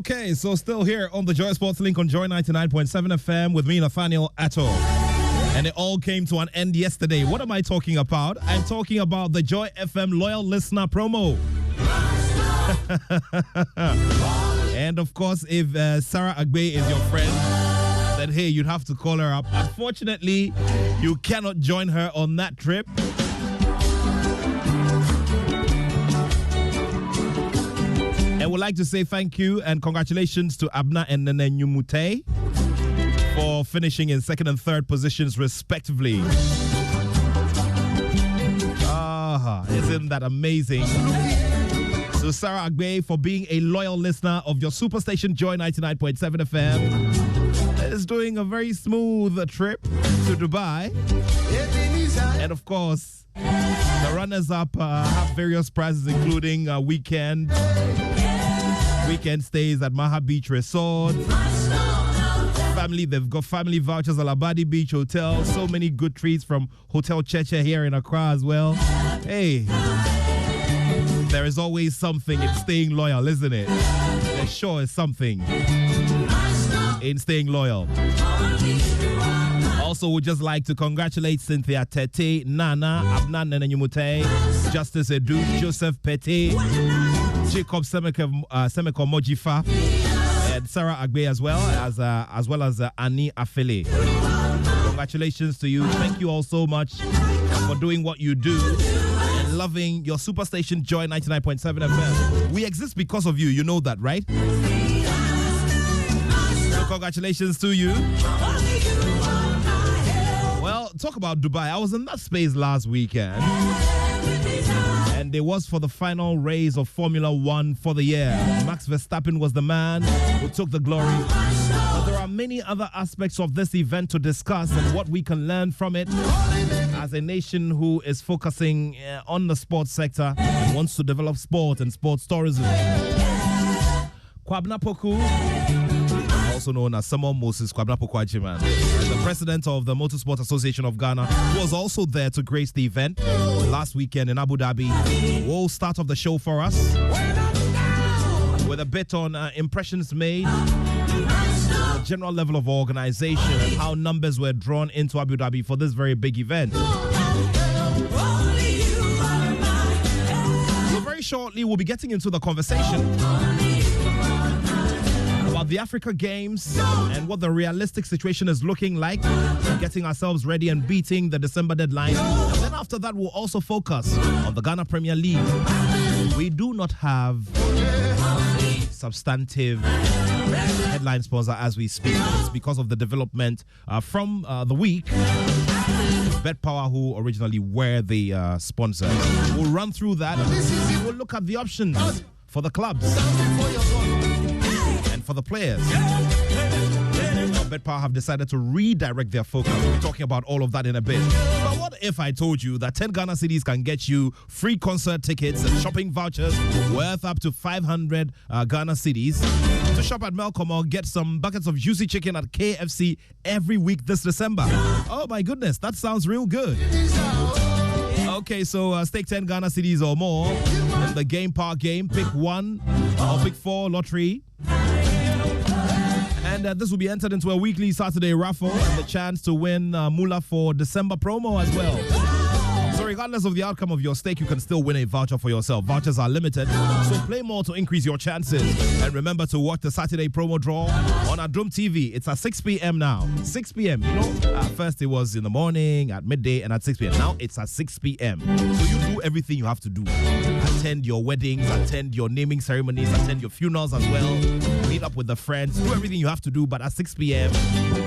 Okay, so still here on the Joy Sports Link on Joy 99.7 FM with me, Nathaniel Atto. And it all came to an end yesterday. What am I talking about? I'm talking about the Joy FM Loyal Listener promo. And of course, if Sarah Agbe is your friend, then hey, you'd have to call her up. Unfortunately, you cannot join her on that trip. I would like to say thank you and congratulations to Abna and Nene Nyumute for finishing in second and third positions respectively. Isn't that amazing? So Sarah Agbe for being a loyal listener of your superstation Joy 99.7 FM is doing a very smooth trip to Dubai. And of course, the runners-up have various prizes including weekend stays at Maha Beach Resort. They've got family vouchers at Labadi Beach Hotel. So many good treats from Hotel Cheche here in Accra as well. Hey, there is always something in staying loyal, isn't it? There sure is something in staying loyal. Also, would just like to congratulate Cynthia Tete, Nana, Abnan Nenenyumute, Justice Edu, Joseph Pete, Jacob Semeko Mojifa, and Sarah Agbe as well as Annie Afele. Congratulations to you. Thank you all so much for doing what you do and loving your superstation Joy 99.7 FM. We exist because of you. You know that, right? So congratulations to you. Well, talk about Dubai. I was in that space last weekend. And it was for the final race of Formula One for the year. Max Verstappen was the man who took the glory. But there are many other aspects of this event to discuss and what we can learn from it as a nation who is focusing on the sports sector and wants to develop sport and sports tourism. Kwabena Poku, also known as Samuel Moses Kwabena Poku Ajiman, the president of the Motorsport Association of Ghana, was also there to grace the event last weekend in Abu Dhabi. We'll start off the show for us with a bit on impressions made, the general level of organization, and how numbers were drawn into Abu Dhabi for this very big event. So very shortly, we'll be getting into the conversation about the Africa Games and what the realistic situation is looking like, getting ourselves ready and beating the December deadline. And then after that, we'll also focus on the Ghana Premier League. We do not have a substantive headline sponsor as we speak. It's because of the development from the week. Bet Power, who originally were the sponsors. We'll run through that. We'll look at the options for the clubs and for the players. Bet Power have decided to redirect their focus. We'll be talking about all of that in a bit. But what if I told you that 10 Ghana cities can get you free concert tickets and shopping vouchers worth up to 500 Ghana cities to shop at Melcom or get some buckets of juicy chicken at KFC every week this December? Oh my goodness, that sounds real good. Okay, so stake 10 Ghana cities or more in the Game Park game. Pick 1 or pick 4 lottery. And this will be entered into a weekly Saturday raffle and the chance to win Moolah for December promo as well. So regardless of the outcome of your stake, you can still win a voucher for yourself. Vouchers are limited, so play more to increase your chances. And remember to watch the Saturday promo draw on Adom TV. It's at 6 p.m. now. 6 p.m. You know, at first it was in the morning, at midday, and at 6 p.m. Now it's at 6 p.m. So you do everything you have to do. Attend your weddings, attend your naming ceremonies, attend your funerals as well. Meet up with the friends, do everything you have to do. But at 6 p.m.,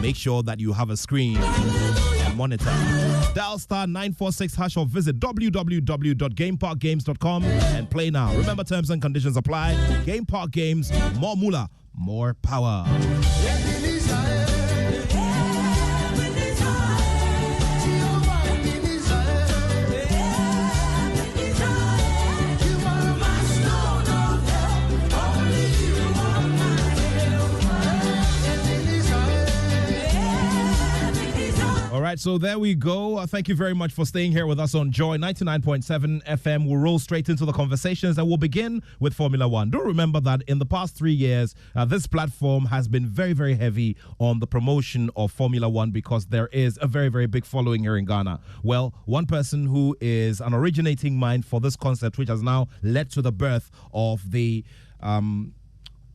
make sure that you have a screen and monitor. Dial star 946 hash or visit www.gameparkgames.com and play now. Remember, terms and conditions apply. Game Park Games, more moolah, more power. right, so there we go. Thank you very much for staying here with us on Joy 99.7 FM. We'll roll straight into the conversations and we'll begin with Formula One. Do remember that in the past 3 years, this platform has been very, very heavy on the promotion of Formula One because there is a very, very big following here in Ghana. Well, one person who is an originating mind for this concept, which has now led to the birth of the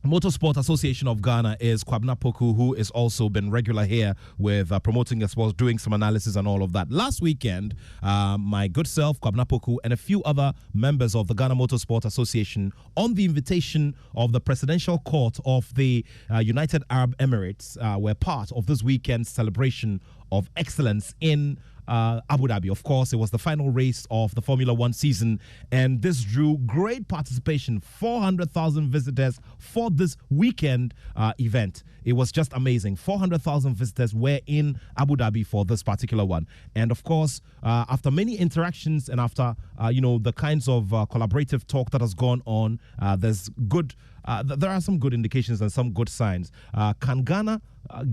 Motorsport Association of Ghana, is Kwabena Poku, who has also been regular here with promoting the sports, doing some analysis and all of that. Last weekend, my good self, Kwabena Poku, and a few other members of the Ghana Motorsport Association, on the invitation of the Presidential Court of the United Arab Emirates, were part of this weekend's celebration of excellence in Abu Dhabi. Of course, it was the final race of the Formula One season, and this drew great participation. 400,000 visitors for this weekend event. It was just amazing. 400,000 visitors were in Abu Dhabi for this particular one. And of course, after many interactions and after the kinds of collaborative talk that has gone on, there's good. There are some good indications and some good signs. Can Ghana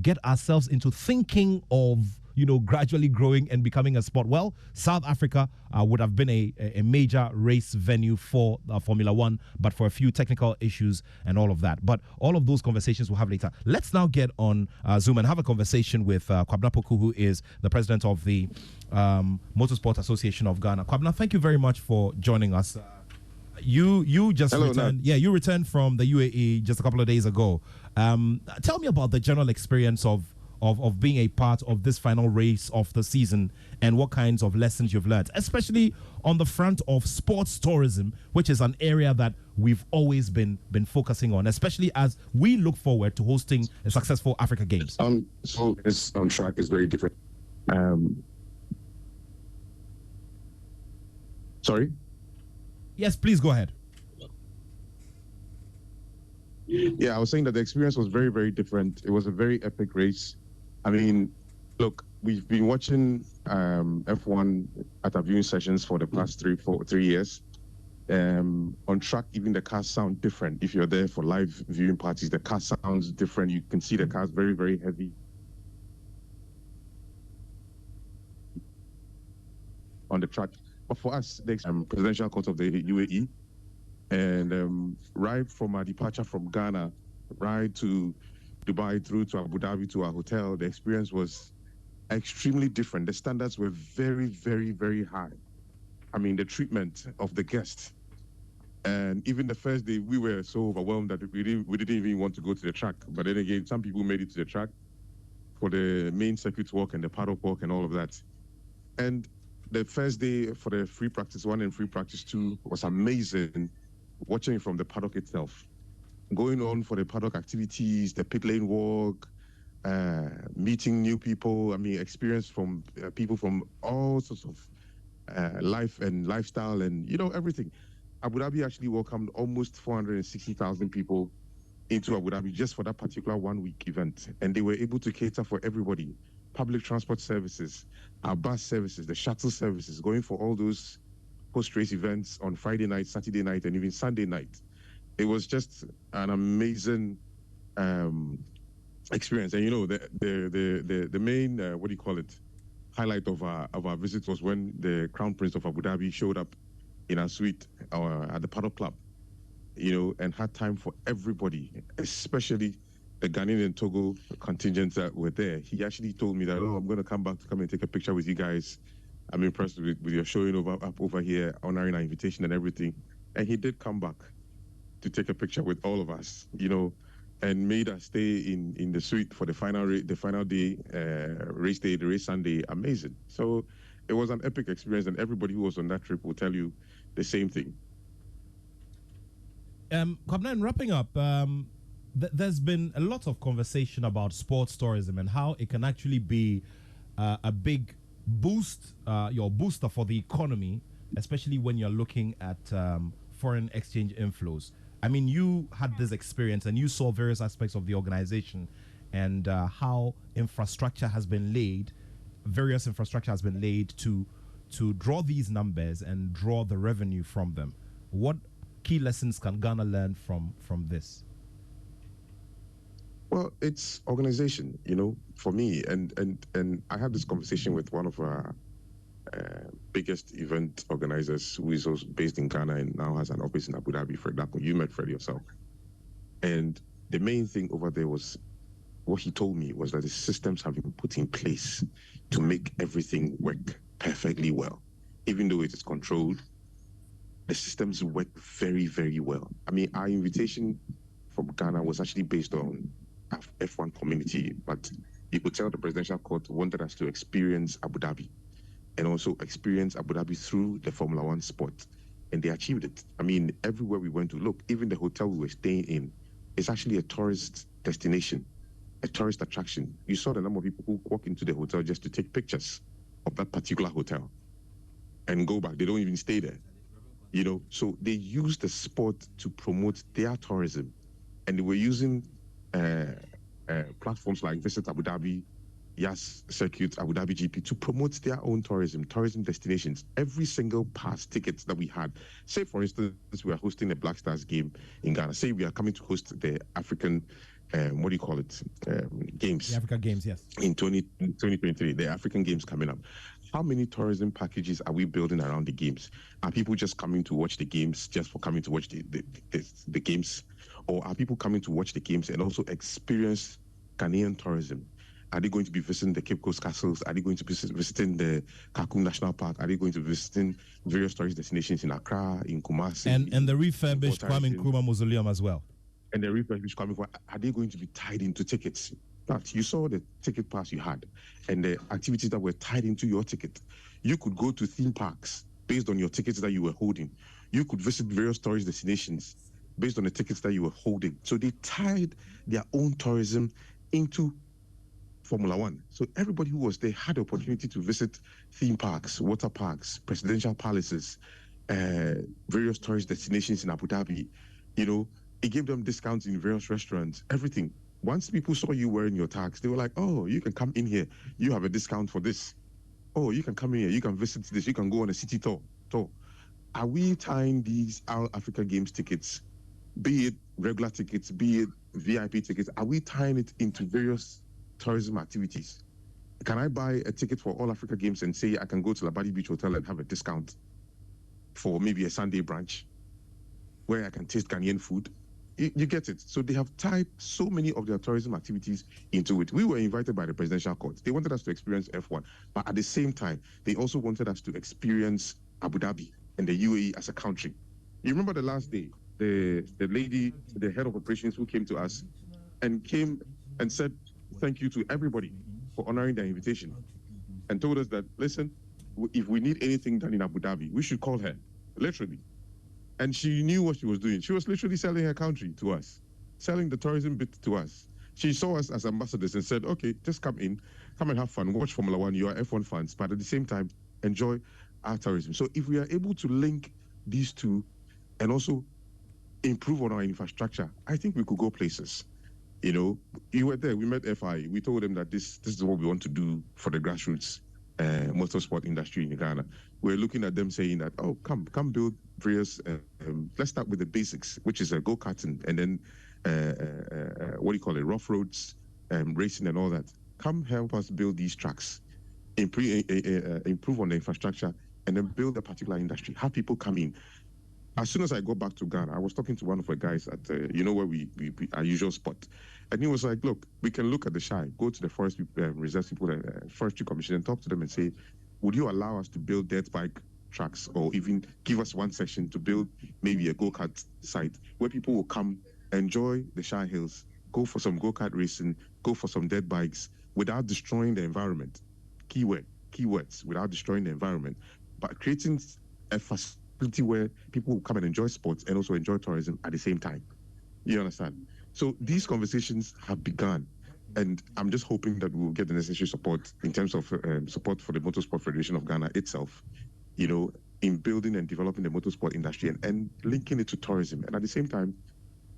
get ourselves into thinking of gradually growing and becoming a sport? Well, South Africa would have been a major race venue for Formula One, but for a few technical issues and all of that. But all of those conversations we'll have later. Let's now get on Zoom and have a conversation with Kwabena Poku, who is the president of the Motorsport Association of Ghana. Kwabena, thank you very much for joining us. You just returned. Yeah, you returned from the UAE just a couple of days ago. Tell me about the general experience of being a part of this final race of the season and what kinds of lessons you've learned, especially on the front of sports tourism, which is an area that we've always been focusing on, especially as we look forward to hosting a successful Africa Games. So this on track is very different. Sorry? Yes, please go ahead. Yeah, I was saying that the experience was very, very different. It was a very epic race. I mean, look, we've been watching F1 at our viewing sessions for the past 3 years. On track, even the cars sound different. If you're there for live viewing parties, the car sounds different. You can see the cars very, very heavy on the track. But for us, the Presidential Court of the UAE, and right from our departure from Ghana, right to Dubai through to Abu Dhabi to our hotel, the experience was extremely different. The standards were very, very, very high. I mean, the treatment of the guests. And even the first day, we were so overwhelmed that we didn't even want to go to the track. But then again, some people made it to the track for the main circuit walk and the paddock walk and all of that. And the first day for the free practice 1 and free practice 2 was amazing, watching it from the paddock itself. Going on for the paddock activities, the pit lane walk, meeting new people. I mean, experience from people from all sorts of life and lifestyle and, everything. Abu Dhabi actually welcomed almost 460,000 people into Abu Dhabi just for that particular 1-week event. And they were able to cater for everybody. Public transport services, our bus services, the shuttle services, going for all those post-race events on Friday night, Saturday night, and even Sunday night. It was just an amazing experience. And the main highlight of our visit was when the Crown Prince of Abu Dhabi showed up in our suite at the Paddock Club, and had time for everybody, especially the Ghanaian and Togo contingents that were there. He actually told me that, I'm going to come back to come and take a picture with you guys. I'm impressed with your showing up over here, honoring our invitation and everything. And he did come back to take a picture with all of us, and made us stay in the suite for the final day, race day, the race Sunday. Amazing. So it was an epic experience, and everybody who was on that trip will tell you the same thing. Kwabena, in wrapping up, there's been a lot of conversation about sports tourism and how it can actually be a big boost, your booster for the economy, especially when you're looking at foreign exchange inflows. I mean, you had this experience and you saw various aspects of the organization and how infrastructure has been laid, various infrastructure has been laid to draw these numbers and draw the revenue from them. What key lessons can Ghana learn from this? Well, it's organization, for me. And I had this conversation with one of our biggest event organizers who is also based in Ghana and now has an office in Abu Dhabi, Fred Dako. You met Fred yourself. And the main thing over there was, what he told me was that the systems have been put in place to make everything work perfectly well. Even though it is controlled, the systems work very, very well. I mean, our invitation from Ghana was actually based on F1 community, but you could tell the presidential court wanted us to experience Abu Dhabi and also experience Abu Dhabi through the Formula One sport. And they achieved it. I mean, everywhere we went to look, even the hotel we were staying in, is actually a tourist destination, a tourist attraction. You saw the number of people who walk into the hotel just to take pictures of that particular hotel and go back. They don't even stay there. So they use the sport to promote their tourism, and they were using platforms like Visit Abu Dhabi, Yas Circuit, Abu Dhabi GP to promote their own tourism destinations. Every single pass tickets that we had, say for instance, we are hosting a Black Stars game in Ghana. Say we are coming to host the African, games. The Africa Games, yes. In 2023, the African Games coming up. How many tourism packages are we building around the games? Are people just coming to watch the games just for coming to watch the games? Or are people coming to watch the games and also experience Ghanaian tourism? Are they going to be visiting the Cape Coast castles? Are they going to be visiting the Kakum National Park? Are they going to be visiting various tourist destinations in Accra, in Kumasi? And the refurbished Kwame Nkrumah Mausoleum as well. And the refurbished Kwame Nkrumah, are they going to be tied into tickets? But you saw the ticket pass you had and the activities that were tied into your ticket. You could go to theme parks based on your tickets that you were holding. You could visit various tourist destinations based on the tickets that you were holding. So they tied their own tourism into Formula One. So everybody who was there had the opportunity to visit theme parks, water parks, presidential palaces, various tourist destinations in Abu Dhabi. It gave them discounts in various restaurants, everything. Once people saw you wearing your tags, they were like, oh, you can come in here. You have a discount for this. Oh, you can come in here. You can visit this. You can go on a city tour. Are we tying these Africa Games tickets, be it regular tickets, be it VIP tickets, are we tying it into various tourism activities? Can I buy a ticket for all Africa Games and say I can go to Labadi Beach Hotel and have a discount for maybe a Sunday brunch where I can taste Ghanaian food? You get it. So they have tied so many of their tourism activities into it. We were invited by the presidential court. They wanted us to experience F1, but at the same time, they also wanted us to experience Abu Dhabi and the UAE as a country. You remember the last day, the lady, the head of operations who came to us and said thank you to everybody for honoring their invitation and told us that, listen, if we need anything done in Abu Dhabi, we should call her, literally. And she knew what she was doing. She was literally selling her country to us, selling the tourism bit to us. She saw us as ambassadors and said, okay, just come in, come and have fun, watch Formula One, you are F1 fans, but at the same time, enjoy our tourism. So if we are able to link these two and also improve on our infrastructure, I think we could go places. You were there, we met FI, we told them that this is what we want to do for the grassroots motorsport industry in Ghana. We're looking at them saying that, oh, come build various, let's start with the basics, which is go-karting, and then, rough roads, racing and all that. Come help us build these tracks, improve on the infrastructure, and then build a particular industry, have people come in. As soon as I got back to Ghana, I was talking to one of the guys at, where we our usual spot. And he was like, look, we can look at the Shire, go to the forest reserve people, forestry commission, and talk to them and say, would you allow us to build dirt bike tracks, or even give us one section to build maybe a go-kart site where people will come, enjoy the Shire Hills, go for some go-kart racing, go for some dirt bikes without destroying the environment. Keywords, without destroying the environment, but creating a facility where people will come and enjoy sports and also enjoy tourism at the same time. You understand? So these conversations have begun, and I'm just hoping that we'll get the necessary support in terms of support for the Motorsport Federation of Ghana itself, in building and developing the motorsport industry and linking it to tourism. And at the same time,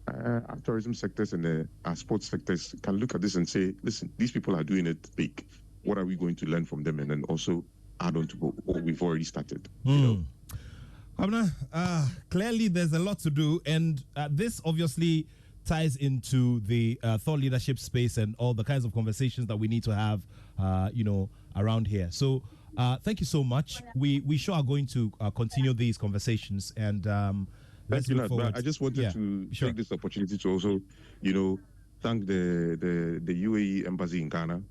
our tourism sectors and our sports sectors can look at this and say, listen, these people are doing it big. What are we going to learn from them? And then also add on to what we've already started. Governor, clearly there's a lot to do, and this obviously ties into the thought leadership space and all the kinds of conversations that we need to have, around here. So thank you so much. We sure are going to continue these conversations, and let's look forward. I just wanted to take this opportunity to also, thank the UAE embassy in Ghana.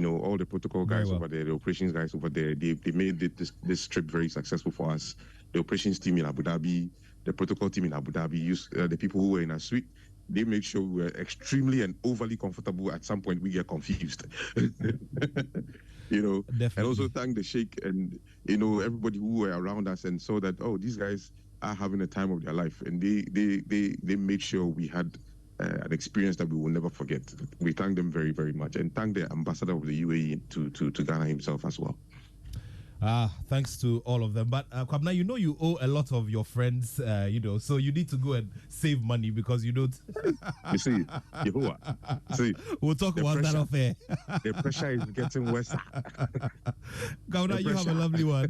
All the protocol guys over there, the operations guys over there, they made this trip very successful for us. The operations team in Abu Dhabi, the protocol team in Abu Dhabi, the people who were in our suite, they make sure we were extremely and overly comfortable. At some point, we get confused. Definitely. And also thank the Sheikh and, everybody who were around us and saw that, these guys are having a time of their life. And they made sure we had an experience that we will never forget. We thank them very, very much, and thank the ambassador of the UAE to Ghana himself as well. Thanks to all of them. But Kwabena, you owe a lot of your friends, so you need to go and save money because you don't. You see, we'll talk about that off air. The pressure is getting worse. Kwabena, you have a lovely one.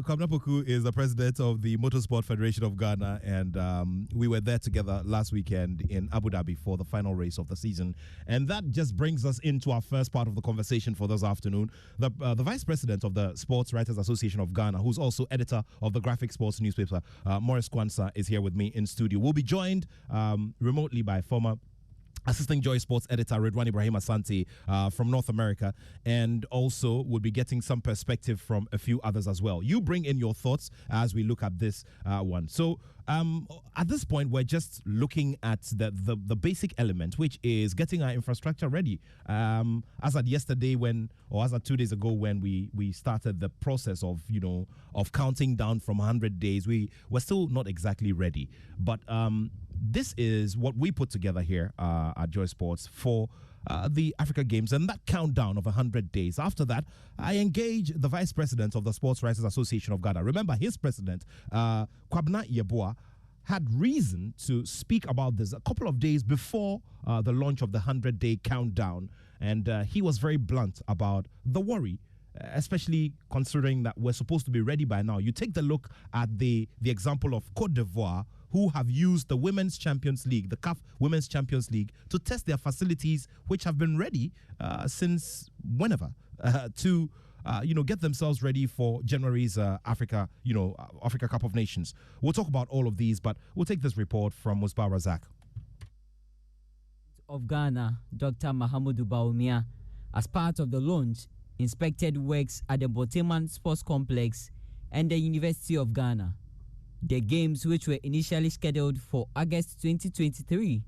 Kwabena Poku is the president of the Motorsport Federation of Ghana, and we were there together last weekend in Abu Dhabi for the final race of the season. And that just brings us into our first part of the conversation for this afternoon. The vice president of the Sports Writers Association of Ghana, who's also editor of the Graphic Sports newspaper, Morris Kwanzaa, is here with me in studio. We'll be joined remotely by former Assistant Joy Sports editor Ridwan Ibrahim Asante from North America, and also we'll be getting some perspective from a few others as well. You bring in your thoughts as we look at this one. So at this point, we're just looking at the basic element, which is getting our infrastructure ready. As at yesterday as at 2 days ago when we started the process of counting down from 100 days, we were still not exactly ready. But this is what we put together here at Joy Sports for the Africa Games, and that countdown of 100 days. After that, I engaged the vice president of the Sports Writers Association of Ghana. Remember, his president, Kwabena Yeboah, had reason to speak about this a couple of days before the launch of the 100-day countdown, and he was very blunt about the worry, especially considering that we're supposed to be ready by now. You take the look at the example of Côte d'Ivoire, who have used the Women's Champions League, the CAF Women's Champions League, to test their facilities, which have been ready since whenever, to get themselves ready for January's Africa Cup of Nations. We'll talk about all of these, but we'll take this report from Musbah Razak. Of Ghana, Dr. Mahamudu Bawumia, as part of the launch, inspected works at the Boteman Sports Complex and the University of Ghana. The games, which were initially scheduled for August 2023,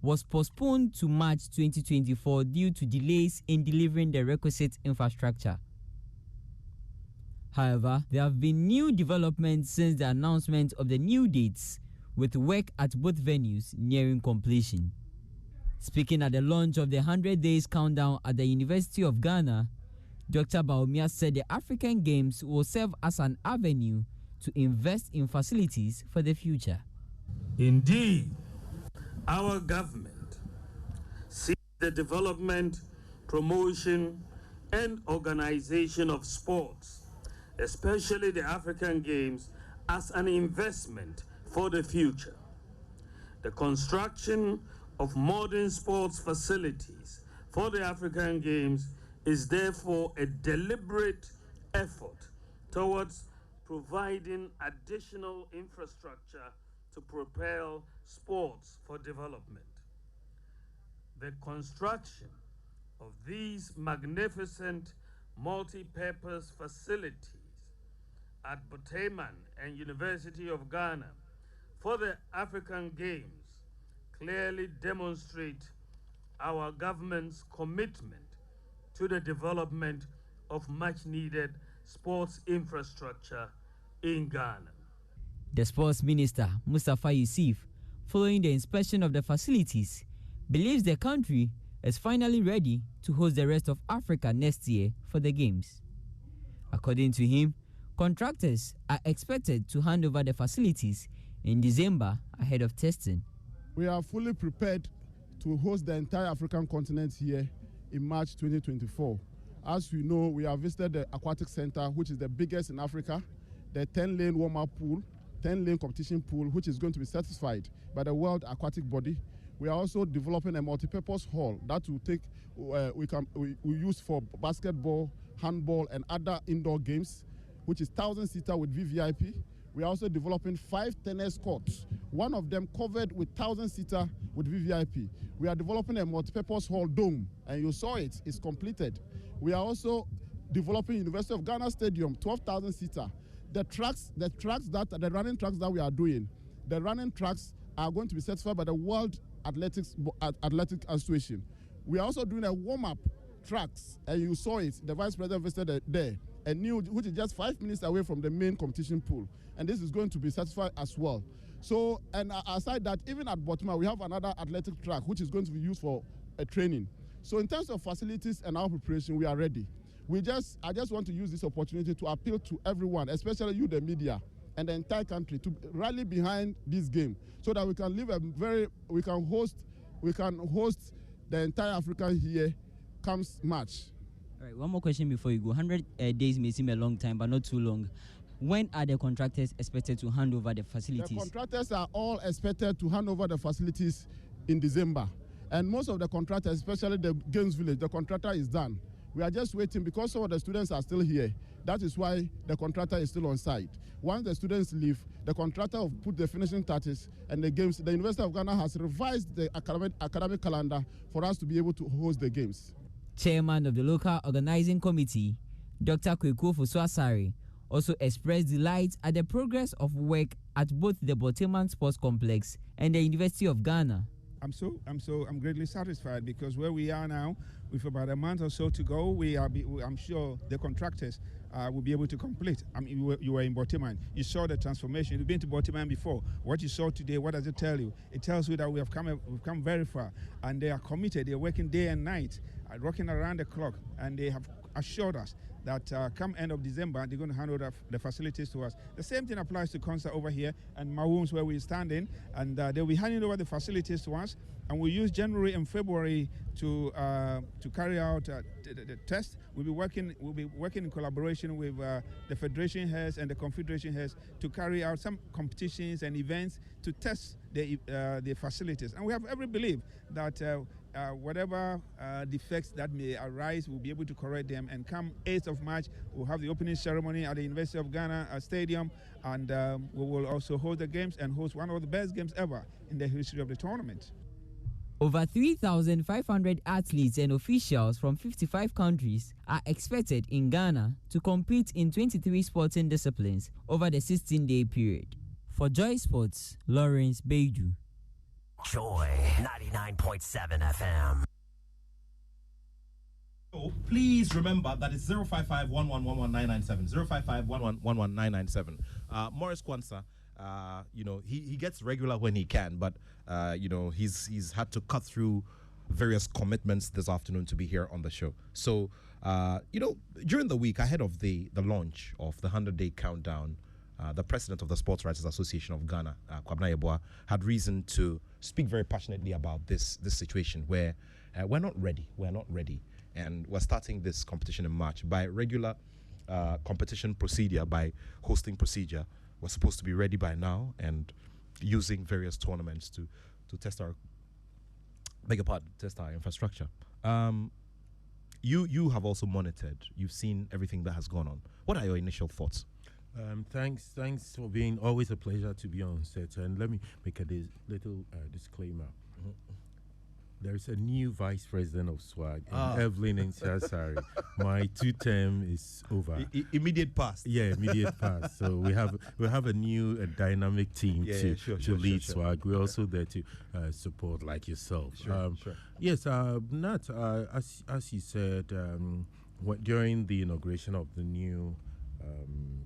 was postponed to March 2024 due to delays in delivering the requisite infrastructure. However, there have been new developments since the announcement of the new dates, with work at both venues nearing completion. Speaking at the launch of the 100 Days Countdown at the University of Ghana, Dr. Bawumia said the African Games will serve as an avenue to invest in facilities for the future. Indeed, our government sees the development, promotion, and organization of sports, especially the African Games, as an investment for the future. The construction of modern sports facilities for the African Games is therefore a deliberate effort towards providing additional infrastructure to propel sports for development. The construction of these magnificent multi-purpose facilities at Boteman and University of Ghana for the African Games clearly demonstrate our government's commitment to the development of much-needed sports infrastructure in Ghana. The sports minister, Mustafa Yusuf, following the inspection of the facilities, believes the country is finally ready to host the rest of Africa next year for the Games. According to him, contractors are expected to hand over the facilities in December ahead of testing. We are fully prepared to host the entire African continent here in March 2024. As we know, we have visited the Aquatic Center, which is the biggest in Africa, the 10-lane warm-up pool, 10-lane competition pool, which is going to be certified by the World Aquatic Body. We are also developing a multi-purpose hall that will take we use for basketball, handball, and other indoor games, which is 1,000-seater with VVIP. We are also developing 5 tennis courts, one of them covered with 1,000-seater with VVIP. We are developing a multi-purpose hall dome, and you saw it's completed. We are also developing University of Ghana Stadium, 12,000-seater. The running tracks that we are doing, the running tracks are going to be certified by the World Athletic Association. We are also doing a warm-up tracks, and you saw it. The Vice President visited there, which is just 5 minutes away from the main competition pool, and this is going to be certified as well. So, and aside that, even at Botima, we have another athletic track which is going to be used for training. So, in terms of facilities and our preparation, we are ready. I just want to use this opportunity to appeal to everyone, especially you, the media, and the entire country, to rally behind this game, so that we can host the entire African here comes March. All right, one more question before you go. 100 days may seem a long time, but not too long. When are the contractors expected to hand over the facilities? The contractors are all expected to hand over the facilities in December. And most of the contractors, especially the Games Village, the contractor is done. We are just waiting because some of the students are still here. That is why the contractor is still on site. Once the students leave, the contractor will put the finishing touches, and the games. The University of Ghana has revised the academic calendar for us to be able to host the games. Chairman of the local organizing committee, Dr. Kweku Fosu-Asare, also expressed delight at the progress of work at both the Boteman Sports Complex and the University of Ghana. I'm greatly satisfied because where we are now, with about a month or so to go, I'm sure the contractors will be able to complete. I mean, you were in Boteman. You saw the transformation. You've been to Boteman before. What you saw today, what does it tell you? It tells you that we've come very far, and they are committed. They're working day and night, working around the clock, and they have assured us that come end of December, they're going to hand over the facilities to us. The same thing applies to Concert over here and Mawums where we're standing, and they'll be handing over the facilities to us, and we'll use January and February to carry out the test. We'll be working in collaboration with the federation heads and the confederation heads to carry out some competitions and events to test the facilities. And we have every belief that whatever defects that may arise, we'll be able to correct them. And come 8th of March, we'll have the opening ceremony at the University of Ghana Stadium, and we will also hold the games and host one of the best games ever in the history of the tournament. Over 3,500 athletes and officials from 55 countries are expected in Ghana to compete in 23 sporting disciplines over the 16-day period. For Joy Sports, Lawrence Beju. Joy 99.7 FM. So please remember that it's 055-1111-997. 055-1111-997. Morris Kwanzaa, he gets regular when he can, but he's had to cut through various commitments this afternoon to be here on the show. So during the week ahead of the launch of the 100-day countdown, the president of the Sports Writers Association of Ghana, Kwabena Yeboah, had reason to speak very passionately about this situation where we're not ready, and we're starting this competition in March by regular competition procedure, by hosting procedure. We're supposed to be ready by now and using various tournaments to test our infrastructure. You have also monitored. You've seen everything that has gone on. What are your initial thoughts? Thanks for being always a pleasure to be on set. And let me make a little disclaimer. There is a new vice president of SWAG, Evelyn Nsiah-Asare. My 2 term is over. Immediate past. Yeah, immediate past. So we have a new dynamic team to lead SWAG. We're also there to support, like yourself. Sure. Yes, Nat, as you said, during the inauguration of the new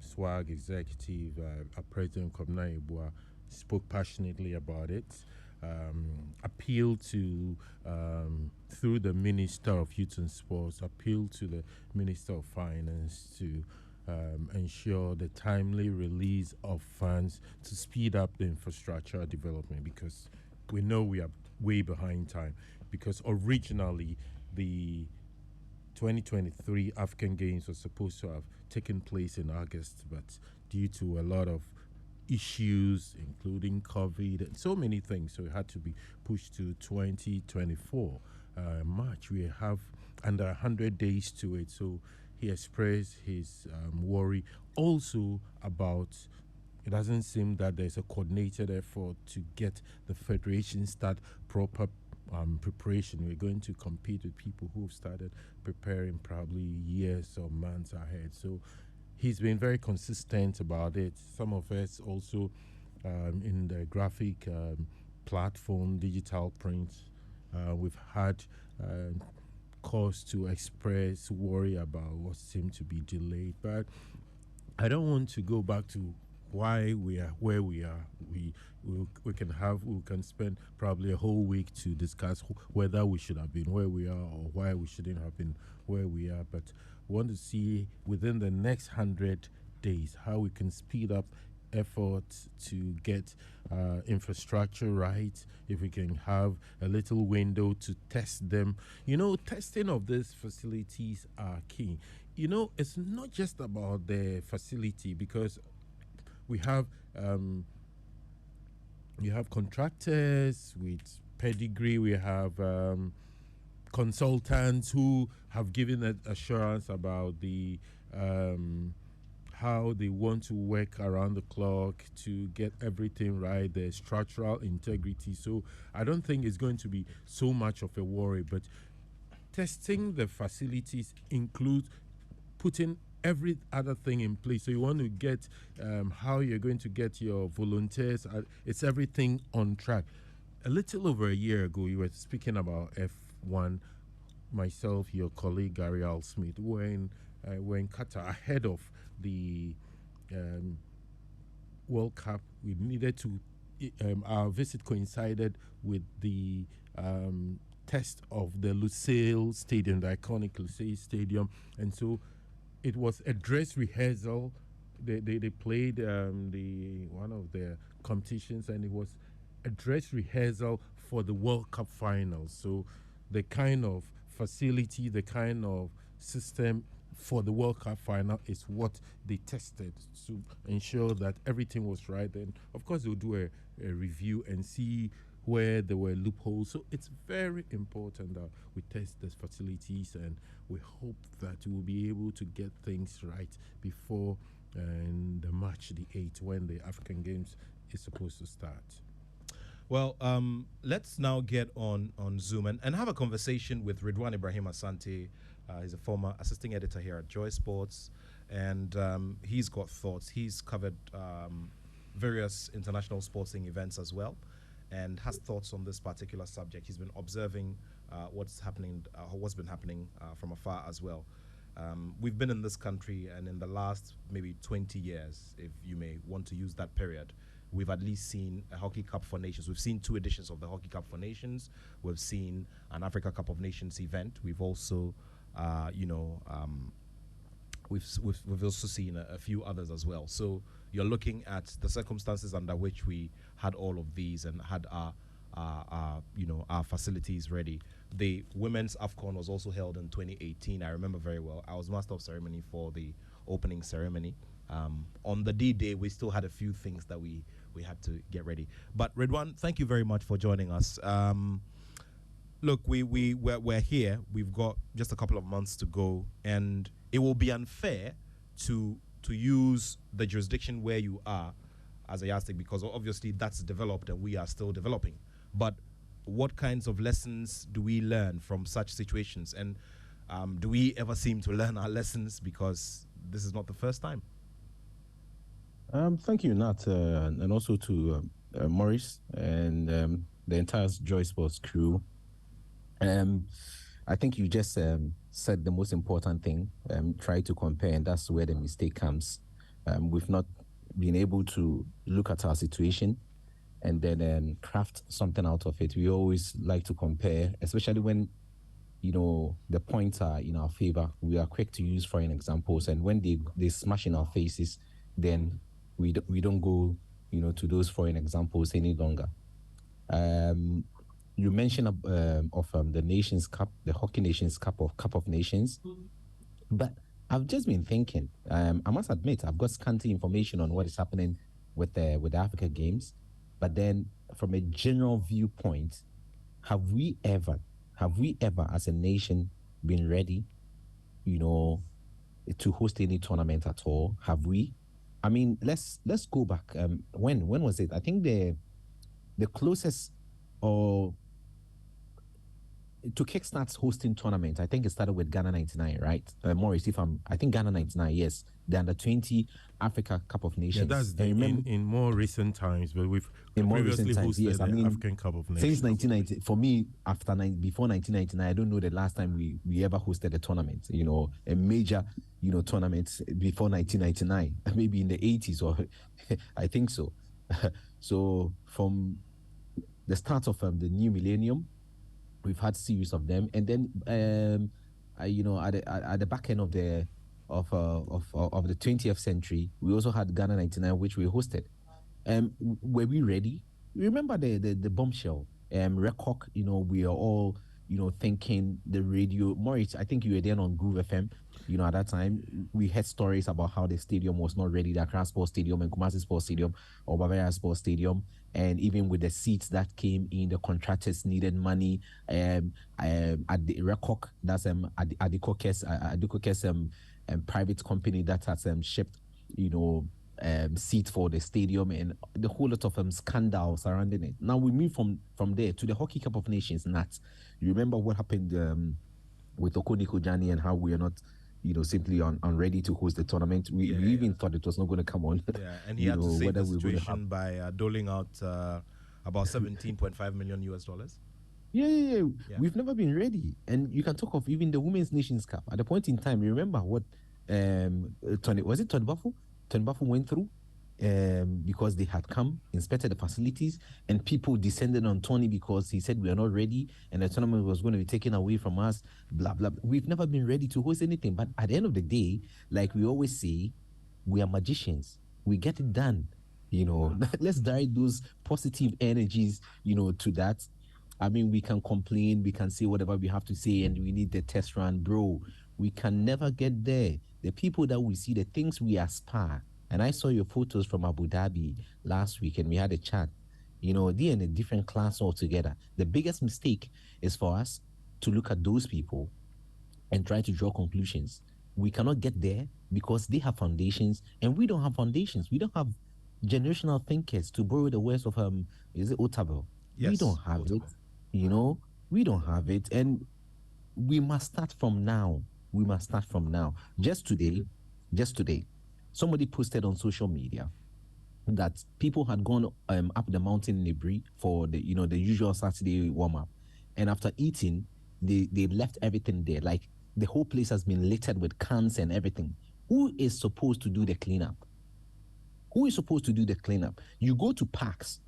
SWAG executive, President Kwabena Yeboah spoke passionately about it. Appeal to, through the Minister of Youth and Sports, appeal to the Minister of Finance to ensure the timely release of funds to speed up the infrastructure development, because we know we are way behind time, because originally the 2023 African Games was supposed to have taken place in August, but due to a lot of issues, including COVID and so many things. So it had to be pushed to 2024 March. We have under 100 days to it. So he expressed his worry also about it doesn't seem that there's a coordinated effort to get the federation start proper preparation. We're going to compete with people who've started preparing probably years or months ahead. So he's been very consistent about it. Some of us also in the graphic platform, digital print, we've had cause to express worry about what seemed to be delayed. But I don't want to go back to why we are where we are. We can spend probably a whole week to discuss whether we should have been where we are or why we shouldn't have been where we are. But we want to see within the next 100 days how we can speed up efforts to get infrastructure right. If we can have a little window to test them, testing of these facilities are key. It's not just about the facility, because we have contractors with pedigree. We have consultants who have given assurance about the how they want to work around the clock to get everything right, the structural integrity. So I don't think it's going to be so much of a worry, but testing the facilities includes putting every other thing in place. So you want to get how you're going to get your volunteers. It's everything on track. A little over a year ago, you were speaking about F1. Myself, your colleague Gary Al Smith, were in Qatar ahead of the World Cup. We needed to. Our visit coincided with the test of the Lusail Stadium, the iconic Lusail Stadium, and so it was a dress rehearsal. They played one of their competitions, and it was a dress rehearsal for the World Cup finals. So the kind of facility, the kind of system for the World Cup final is what they tested to ensure that everything was right. And of course, they'll do a review and see where there were loopholes. So it's very important that we test the facilities, and we hope that we'll be able to get things right before the March the 8th, when the African Games is supposed to start. Well, let's now get on Zoom and have a conversation with Ridwan Ibrahim Asante. He's a former assistant editor here at Joy Sports, and he's got thoughts. He's covered various international sporting events as well, and has thoughts on this particular subject. He's been observing what's been happening from afar as well. We've been in this country, and in the last maybe 20 years, if you may want to use that period, we've at least seen a Hockey Cup for Nations. We've seen 2 editions of the Hockey Cup for Nations. We've seen an Africa Cup of Nations event. We've also, we've also seen a few others as well. So you're looking at the circumstances under which we had all of these and had our facilities ready. The women's AFCON was also held in 2018. I remember very well. I was master of ceremony for the opening ceremony. On the D-Day, we still had a few things that we had to get ready. But Ridwan, thank you very much for joining us. Look, we're here. We've got just a couple of months to go, and it will be unfair to use the jurisdiction where you are as a yardstick, because obviously that's developed and we are still developing. But what kinds of lessons do we learn from such situations? And do we ever seem to learn our lessons, because this is not the first time? Thank you, Nat, and also to Maurice and the entire Joy Sports crew. I think you just said the most important thing, try to compare, and that's where the mistake comes. We've not been able to look at our situation and then craft something out of it. We always like to compare, especially when, the points are in our favor. We are quick to use foreign examples, and when they smash in our faces, then we don't go, to those foreign examples any longer. You mentioned of the Nations Cup, the Hockey Nations Cup or Cup of Nations, but I've just been thinking. I must admit, I've got scanty information on what is happening with the Africa Games, but then from a general viewpoint, have we ever as a nation been ready, you know, to host any tournament at all? Have we? I mean, let's go back. When was it? I think the closest or to kickstart hosting tournament, I think it started with Ghana '99, right? Maurice, I think Ghana '99, yes, the under-20 Africa Cup of Nations. Yeah, that's in more recent times, but we've previously hosted yes, I mean, the African Cup of Nations. Since 1990, for me, before 1999, I don't know the last time we ever hosted a tournament, you know, a major, you know, tournament before 1999, maybe in the 80s, or I think so. So from the start of the new millennium, we've had series of them, and then you know, at the back end of the 20th century, we also had Ghana '99, which we hosted. Were we ready? Remember the bombshell record? You know, we are all, you know, thinking the radio. Maurice, I think you were there on Groove FM. You know, at that time, we heard stories about how the stadium was not ready, the Accra Sports Stadium and Kumasi Sports Stadium or Bavaria Sports Stadium. And even with the seats that came in, the contractors needed money. At the record, that's Adikokes private company that has shipped, you know, seats for the stadium, and the whole lot of scandals surrounding it. Now we move from there to the Hockey Cup of Nations. Nat, you remember what happened with Okoni Kojani and how we are not, you know, simply unready to host the tournament. We even thought it was not going to come on. Yeah, and he had to save the situation by doling out about $17.5 million US. Yeah. We've never been ready. And you can talk of even the Women's Nations Cup. At the point in time, remember what Tony Buffo went through? Because they had come, inspected the facilities, and people descended on Tony because he said we are not ready and the tournament was going to be taken away from us, blah, blah, blah. We've never been ready to host anything. But at the end of the day, like we always say, we are magicians. We get it done. You know, let's direct those positive energies, you know, to that. I mean, we can complain, we can say whatever we have to say, and we need the test run, bro. We can never get there. The people that we see, the things we aspire. And I saw your photos from Abu Dhabi last week, and we had a chat. You know, they're in a different class altogether. The biggest mistake is for us to look at those people and try to draw conclusions. We cannot get there because they have foundations, and we don't have foundations. We don't have generational thinkers, to borrow the words of is it Otabel? Yes, we don't have it. You know, we don't have it, and we must start from now. We must start from now. Just today, somebody posted on social media that people had gone up the mountain in Ibri for the usual Saturday warm-up, and after eating, they left everything there. Like the whole place has been littered with cans and everything. Who is supposed to do the cleanup? You go to parks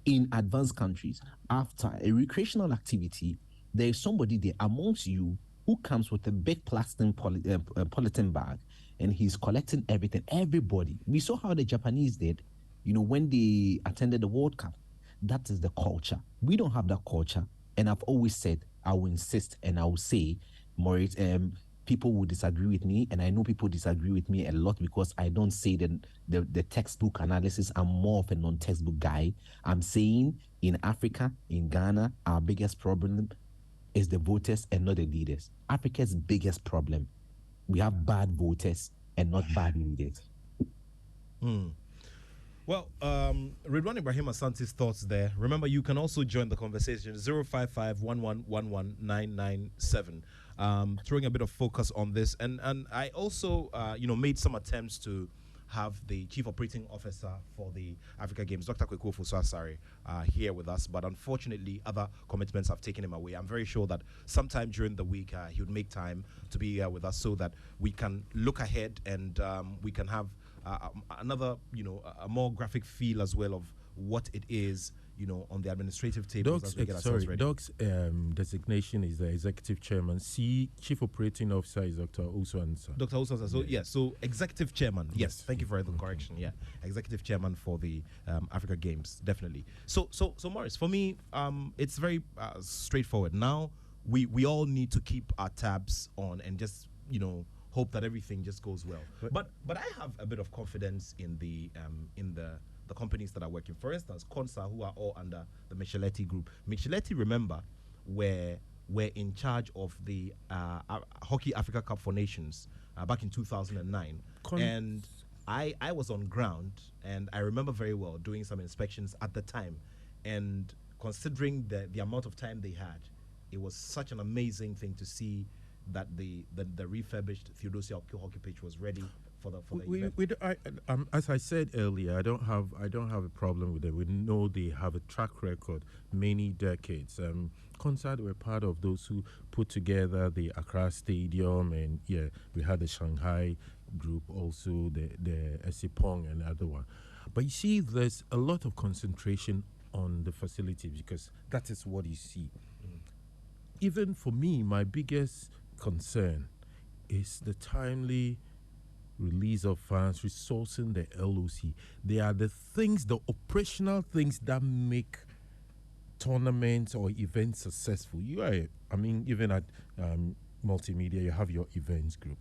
in advanced countries after a recreational activity. There is somebody there amongst you who comes with a big plastic polythene bag, and he's collecting everything. Everybody. We saw how the Japanese did, you know, when they attended the World Cup. That is the culture. We don't have that culture. And I've always said, I will insist, and I will say, Maurice, people will disagree with me, and I know people disagree with me a lot because I don't say the textbook analysis. I'm more of a non-textbook guy. I'm saying in Africa, in Ghana, our biggest problem is the voters and not the leaders. Africa's biggest problem, we have bad voters and not bad leaders. Well, Ridwan Ibrahim Asante's thoughts there. Remember, you can also join the conversation 055-1111-997. Throwing a bit of focus on this, and I also made some attempts to have the Chief Operating Officer for the Africa Games, Dr. Kweku Ofosu-Asare, here with us, but unfortunately other commitments have taken him away. I'm very sure that sometime during the week he would make time to be here with us so that we can look ahead and we can have another, a more graphic feel as well of what it is, on the administrative table. Doc's designation is the executive chairman. Chief Operating Officer is Dr. Osu-Ansah. Dr. Osu-Ansah. So executive chairman. Yes, thank you for the correction. Yeah, executive chairman for the Africa Games, definitely. So Maurice, for me, it's very straightforward. Now we all need to keep our tabs on and just hope that everything just goes well. But I have a bit of confidence in the the companies that are working. For instance, Consa, who are all under the Micheletti Group. Micheletti, remember, were in charge of the Hockey Africa Cup for Nations back in 2009. And I was on ground, and I remember very well doing some inspections at the time. And considering the amount of time they had, it was such an amazing thing to see that the refurbished Theodosia hockey pitch was ready for the event. As I said earlier, I don't have a problem with it. We know they have a track record, many decades. Concert were part of those who put together the Accra Stadium, and we had the Shanghai group, also the Esipong and the other one. But you see, there's a lot of concentration on the facility because that is what you see. Even for me, my biggest concern is the timely release of funds, resourcing the LOC. They are the things, the operational things that make tournaments or events successful. Even at Multimedia, you have your events group.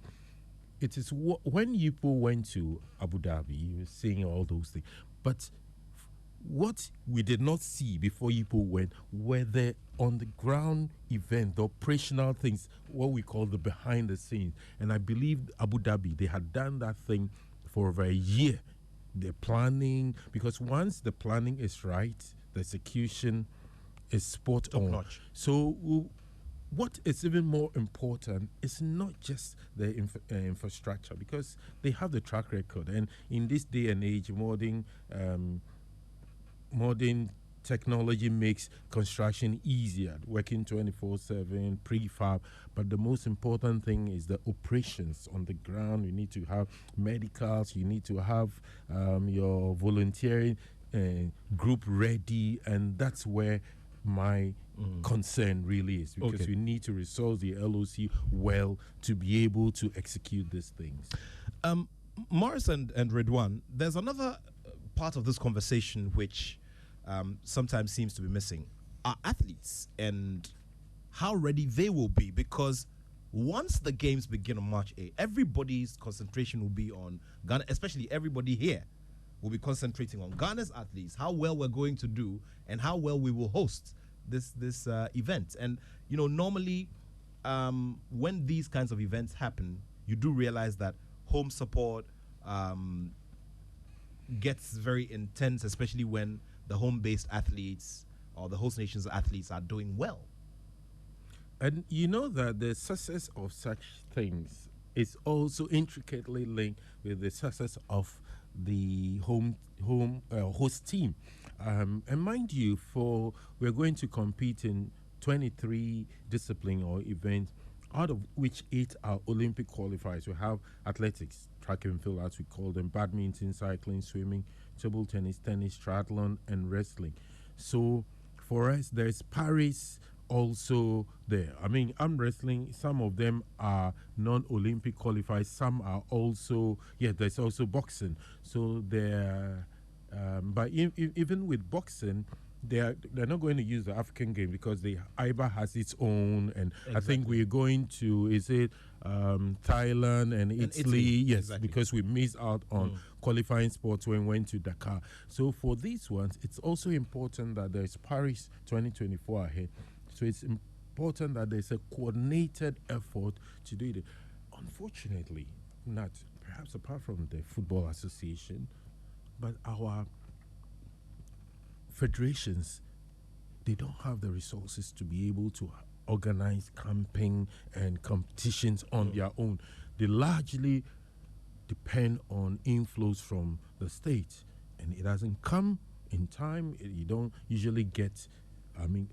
It is when people went to Abu Dhabi, you were seeing all those things. But what we did not see before people went were the on the ground event, the operational things, what we call the behind the scenes. And I believe Abu Dhabi, they had done that thing for over a year. The planning, because once the planning is right, the execution is spot on. So what is even more important is not just the infrastructure, because they have the track record. And in this day and age, modern technology makes construction easier, working 24/7, prefab. But the most important thing is the operations on the ground. You need to have medicals, you need to have your volunteering group ready, and that's where my concern really is, because we need to resource the LOC well to be able to execute these things. Morris and Redwan, there's another part of this conversation which sometimes seems to be missing. Are athletes and how ready they will be, because once the games begin on March 8th, everybody's concentration will be on Ghana, especially everybody here will be concentrating on Ghana's athletes, how well we're going to do and how well we will host this event. And normally when these kinds of events happen, you do realize that home support gets very intense, especially when the home-based athletes or the host nation's athletes are doing well. And you know that the success of such things is also intricately linked with the success of the host team. And mind you, we're going to compete in 23 disciplines or events, out of which 8 are Olympic qualifiers. We have athletics, track and field as we call them, badminton, cycling, swimming, table tennis, triathlon, and wrestling. So for us, there's Paris also there. Arm wrestling, some of them are non-Olympic qualifiers, some are also, there's also boxing. So but even with boxing, they're not going to use the African game because the IBA has its own, and I think we're going to Thailand and Italy. Yes, because we missed out on qualifying sports when we went to Dakar. So for these ones, it's also important that there's Paris 2024 ahead. So it's important that there's a coordinated effort to do it. Unfortunately, not perhaps apart from the Football Association, but our federations, they don't have the resources to be able to organize camping and competitions on their own. They largely depend on inflows from the state, and it doesn't come in time. You don't usually get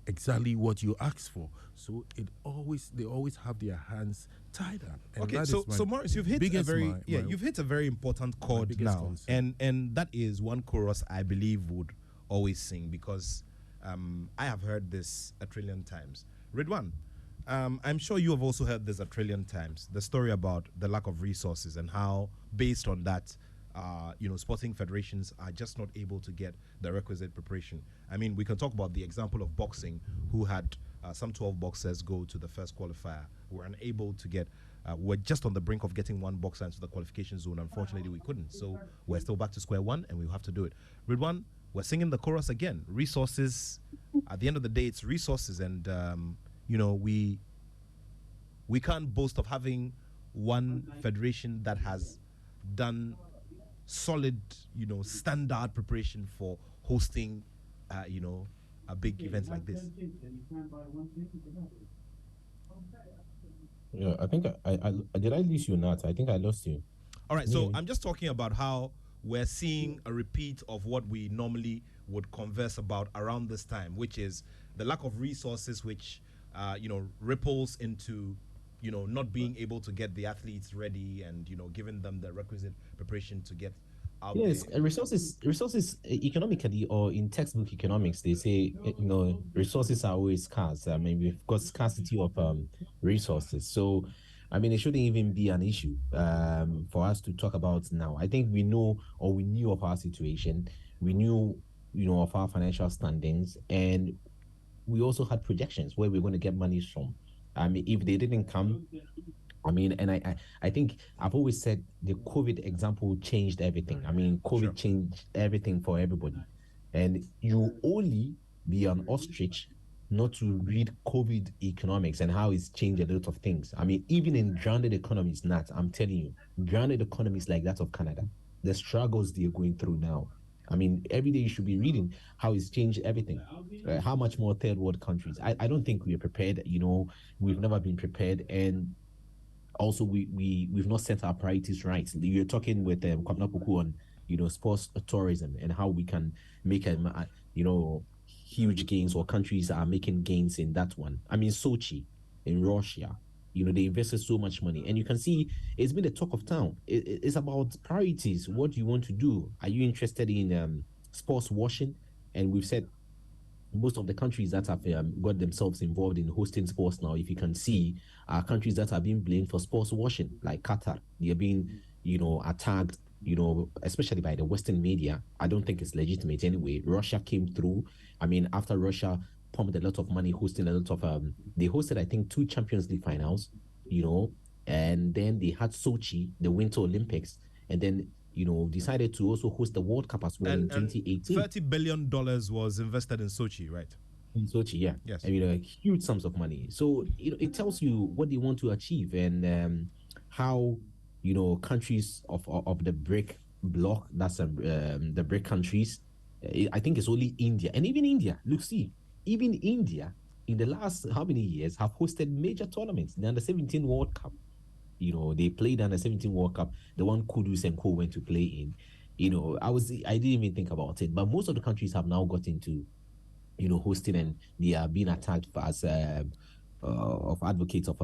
exactly what you ask for. So they always have their hands tied up. And so Morris, you've hit a very important chord now, and that is one chorus I believe would always sing, because I have heard this a trillion times. Ridwan, I'm sure you have also heard this a trillion times, the story about the lack of resources and how, based on that, sporting federations are just not able to get the requisite preparation. We can talk about the example of boxing, who had some 12 boxers go to the first qualifier. We're unable to get. We're just on the brink of getting one boxer into the qualification zone. Unfortunately, we couldn't. So we're still back to square one, and we'll have to do it. Ridwan, we're singing the chorus again. Resources. At the end of the day, it's resources, and we can't boast of having one federation that has done solid, standard preparation for hosting, a big event like this. Yeah, I think I did I lose you, Nat? I think I lost you. All right, so I'm just talking about how we're seeing a repeat of what we normally would converse about around this time, which is the lack of resources, which ripples into not being able to get the athletes ready and giving them the requisite preparation to get out yes there. resources economically, or in textbook economics, they say resources are always scarce. I mean, we've got scarcity of resources, so I mean, it shouldn't even be an issue for us to talk about now. I think we know, or we knew of our situation. We knew of our financial standings, and we also had projections where we're going to get money from. I mean, if they didn't come, I mean, and I think I've always said the COVID example changed everything. I mean, COVID changed everything for everybody. And you only be an ostrich not to read COVID economics and how it's changed a lot of things. I mean, even in grounded economies, I'm telling you, grounded economies like that of Canada, the struggles they're going through now. I mean, every day you should be reading how it's changed everything. How much more third world countries? I don't think we are prepared. We've never been prepared, and also we've not set our priorities right. You're talking with Kwabena Poku on sports tourism and how we can make huge gains, or countries are making gains in that one. I mean, Sochi in Russia, they invested so much money, and you can see it's been the talk of town. It's about priorities. What do you want to do? Are you interested in sports washing? And we've said most of the countries that have got themselves involved in hosting sports now, if you can see, are countries that are being blamed for sports washing, like Qatar. They are being, attacked, especially by the Western media. I don't think it's legitimate anyway. Russia came through. I mean, after Russia pumped a lot of money, hosting a lot of, they hosted, I think, 2 Champions League finals, and then they had Sochi, the Winter Olympics, and then, decided to also host the World Cup as well in 2018. $30 billion was invested in Sochi, right? In Sochi, yeah. Yes. I mean, huge sums of money. So, it tells you what they want to achieve, and how, countries of the BRIC bloc, that's the BRIC countries, I think it's only India. And even India, look, see, even India, in the last how many years, have hosted major tournaments. The Under-17 World Cup, they played Under-17 World Cup, the one Kudus and Co went to play in. I didn't even think about it, but most of the countries have now got into, hosting, and they are being attacked as of advocates of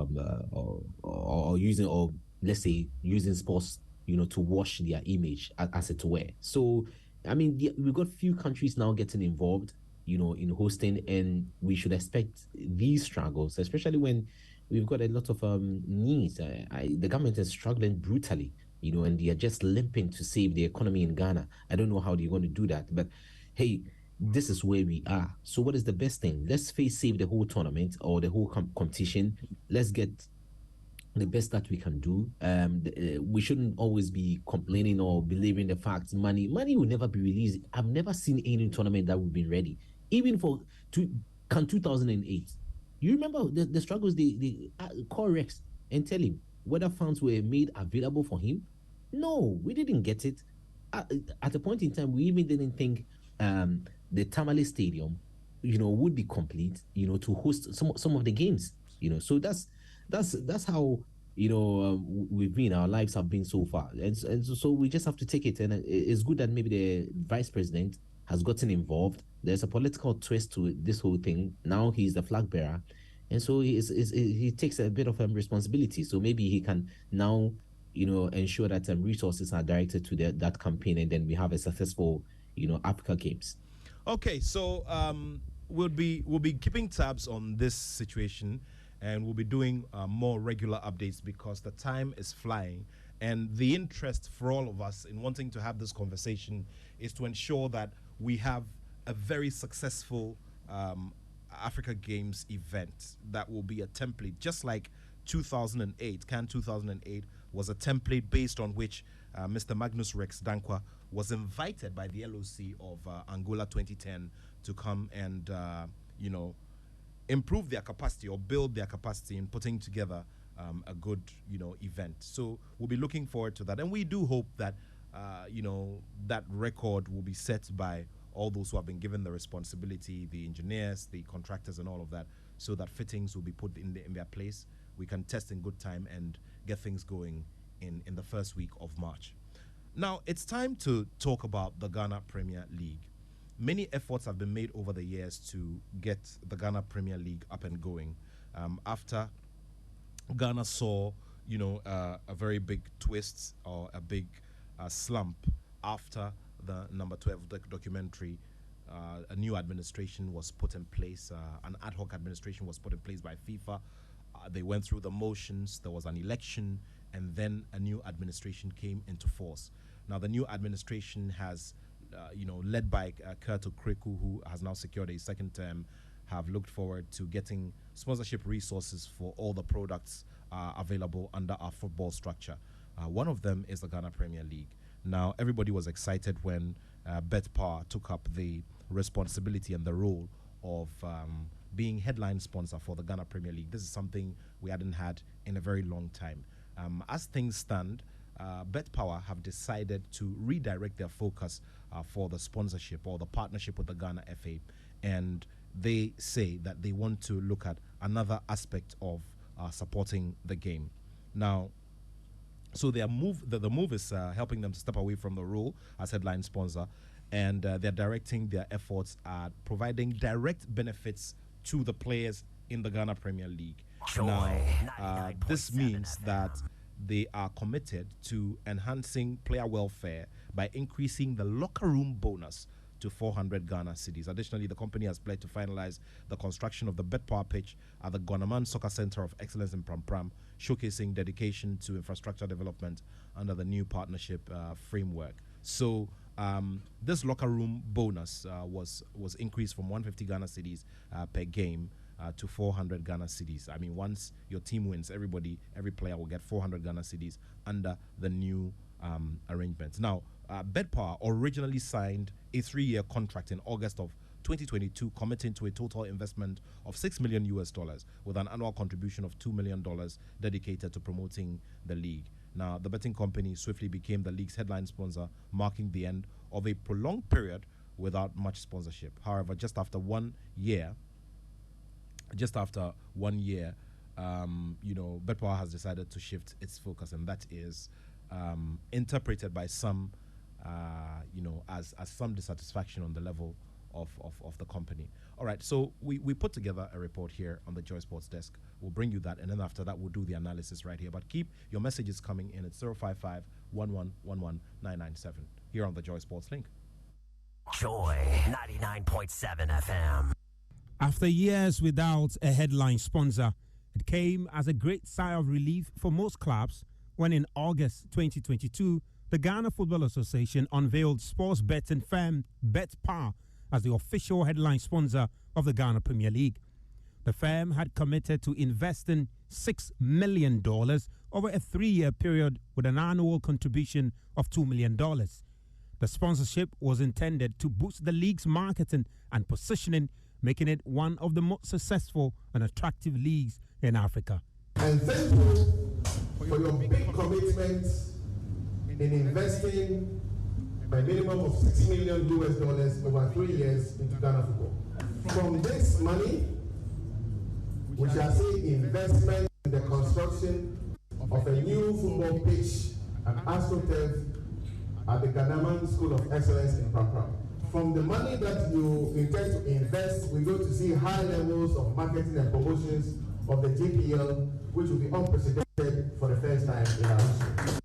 or using, or let's say using sports, to wash their image, as it were. So, I mean, we've got few countries now getting involved, in hosting, and we should expect these struggles, especially when we've got a lot of needs. The government is struggling brutally, and they are just limping to save the economy in Ghana. I don't know how they're going to do that, but hey, this is where we are. So what is the best thing? Let's save the whole tournament, or the whole competition. Let's get the best that we can do. We shouldn't always be complaining or believing the facts. Money will never be released. I've never seen any tournament that we've been ready. Even for 2008. You remember the struggles they call Rex and tell him whether funds were made available for him? No, we didn't get it. At a point in time, we even didn't think the Tamale Stadium, would be complete, to host some of the games. So that's how we've been. Our lives have been so far, and so we just have to take it. And it's good that maybe the vice president has gotten involved. There's a political twist to this whole thing. Now he's the flag bearer, and so he takes a bit of responsibility. So maybe he can now, ensure that resources are directed to that campaign, and then we have a successful, Africa Games. Okay, so we'll be keeping tabs on this situation, and we'll be doing more regular updates, because the time is flying, and the interest for all of us in wanting to have this conversation is to ensure that we have a very successful Africa Games event that will be a template, just like 2008. CAN 2008 was a template based on which Mr. Magnus Rex Dankwa was invited by the LOC of Angola 2010 to come and, improve their capacity or build their capacity in putting together a good, event. So we'll be looking forward to that. And we do hope that, that record will be set by all those who have been given the responsibility, the engineers, the contractors, and all of that, so that fittings will be put in their place. We can test in good time and get things going in the first week of March. Now, it's time to talk about the Ghana Premier League. Many efforts have been made over the years to get the Ghana Premier League up and going. After Ghana saw, a very big twist or a big slump after the number 12 documentary, a new administration was put in place, an ad hoc administration was put in place by FIFA. They went through the motions, there was an election, and then a new administration came into force. Now, the new administration has, led by Kurt Okreku, who has now secured a second term, have looked forward to getting sponsorship resources for all the products available under our football structure. One of them is the Ghana Premier League. Now, everybody was excited when BetPower took up the responsibility and the role of being headline sponsor for the Ghana Premier League. This is something we hadn't had in a very long time. As things stand, BetPower have decided to redirect their focus for the sponsorship or the partnership with the Ghana FA, and they say that they want to look at another aspect of supporting the game. Now, so the move is helping them to step away from the role as headline sponsor, and they're directing their efforts at providing direct benefits to the players in the Ghana Premier League. Now, this means that they are committed to enhancing player welfare by increasing the locker room bonus to 400 Ghana cedis. Additionally, the company has pledged to finalize the construction of the BetPower pitch at the Guanaman Soccer Center of Excellence in Pram Pram, showcasing dedication to infrastructure development under the new partnership framework. So this locker room bonus was increased from 150 Ghana cedis per game to 400 Ghana cedis. I mean, once your team wins, every player will get 400 Ghana cedis under the new arrangements. Now, BetPower originally signed a 3-year contract in August of 2022, committing to a total investment of $6 million with an annual contribution of $2 million dedicated to promoting the league. Now, the betting company swiftly became the league's headline sponsor, marking the end of a prolonged period without much sponsorship. However, just after one year, BetPower has decided to shift its focus, and that is interpreted by some, as some dissatisfaction on the level of the company. All right, so we put together a report here on the Joy Sports desk. We'll bring you that, and then after that, we'll do the analysis right here. But keep your messages coming in at 055-1111-997 here on the Joy Sports link. Joy 99.7 FM. After years without a headline sponsor, it came as a great sigh of relief for most clubs when in August 2022, the Ghana Football Association unveiled sports betting firm BetPower as the official headline sponsor of the Ghana Premier League. The firm had committed to investing $6 million over a 3-year period with an annual contribution of $2 million. The sponsorship was intended to boost the league's marketing and positioning, making it one of the most successful and attractive leagues in Africa. And thank you for your big commitment in investing a minimum of $6 million over 3 years into Ghana football. From this money, we shall see investment in the construction of a new football pitch at AstroTurf at the Guanaman School of Excellence in Pram Pram. From the money that you intend to invest, we're going to see high levels of marketing and promotions of the JPL, which will be unprecedented for the first time in our history.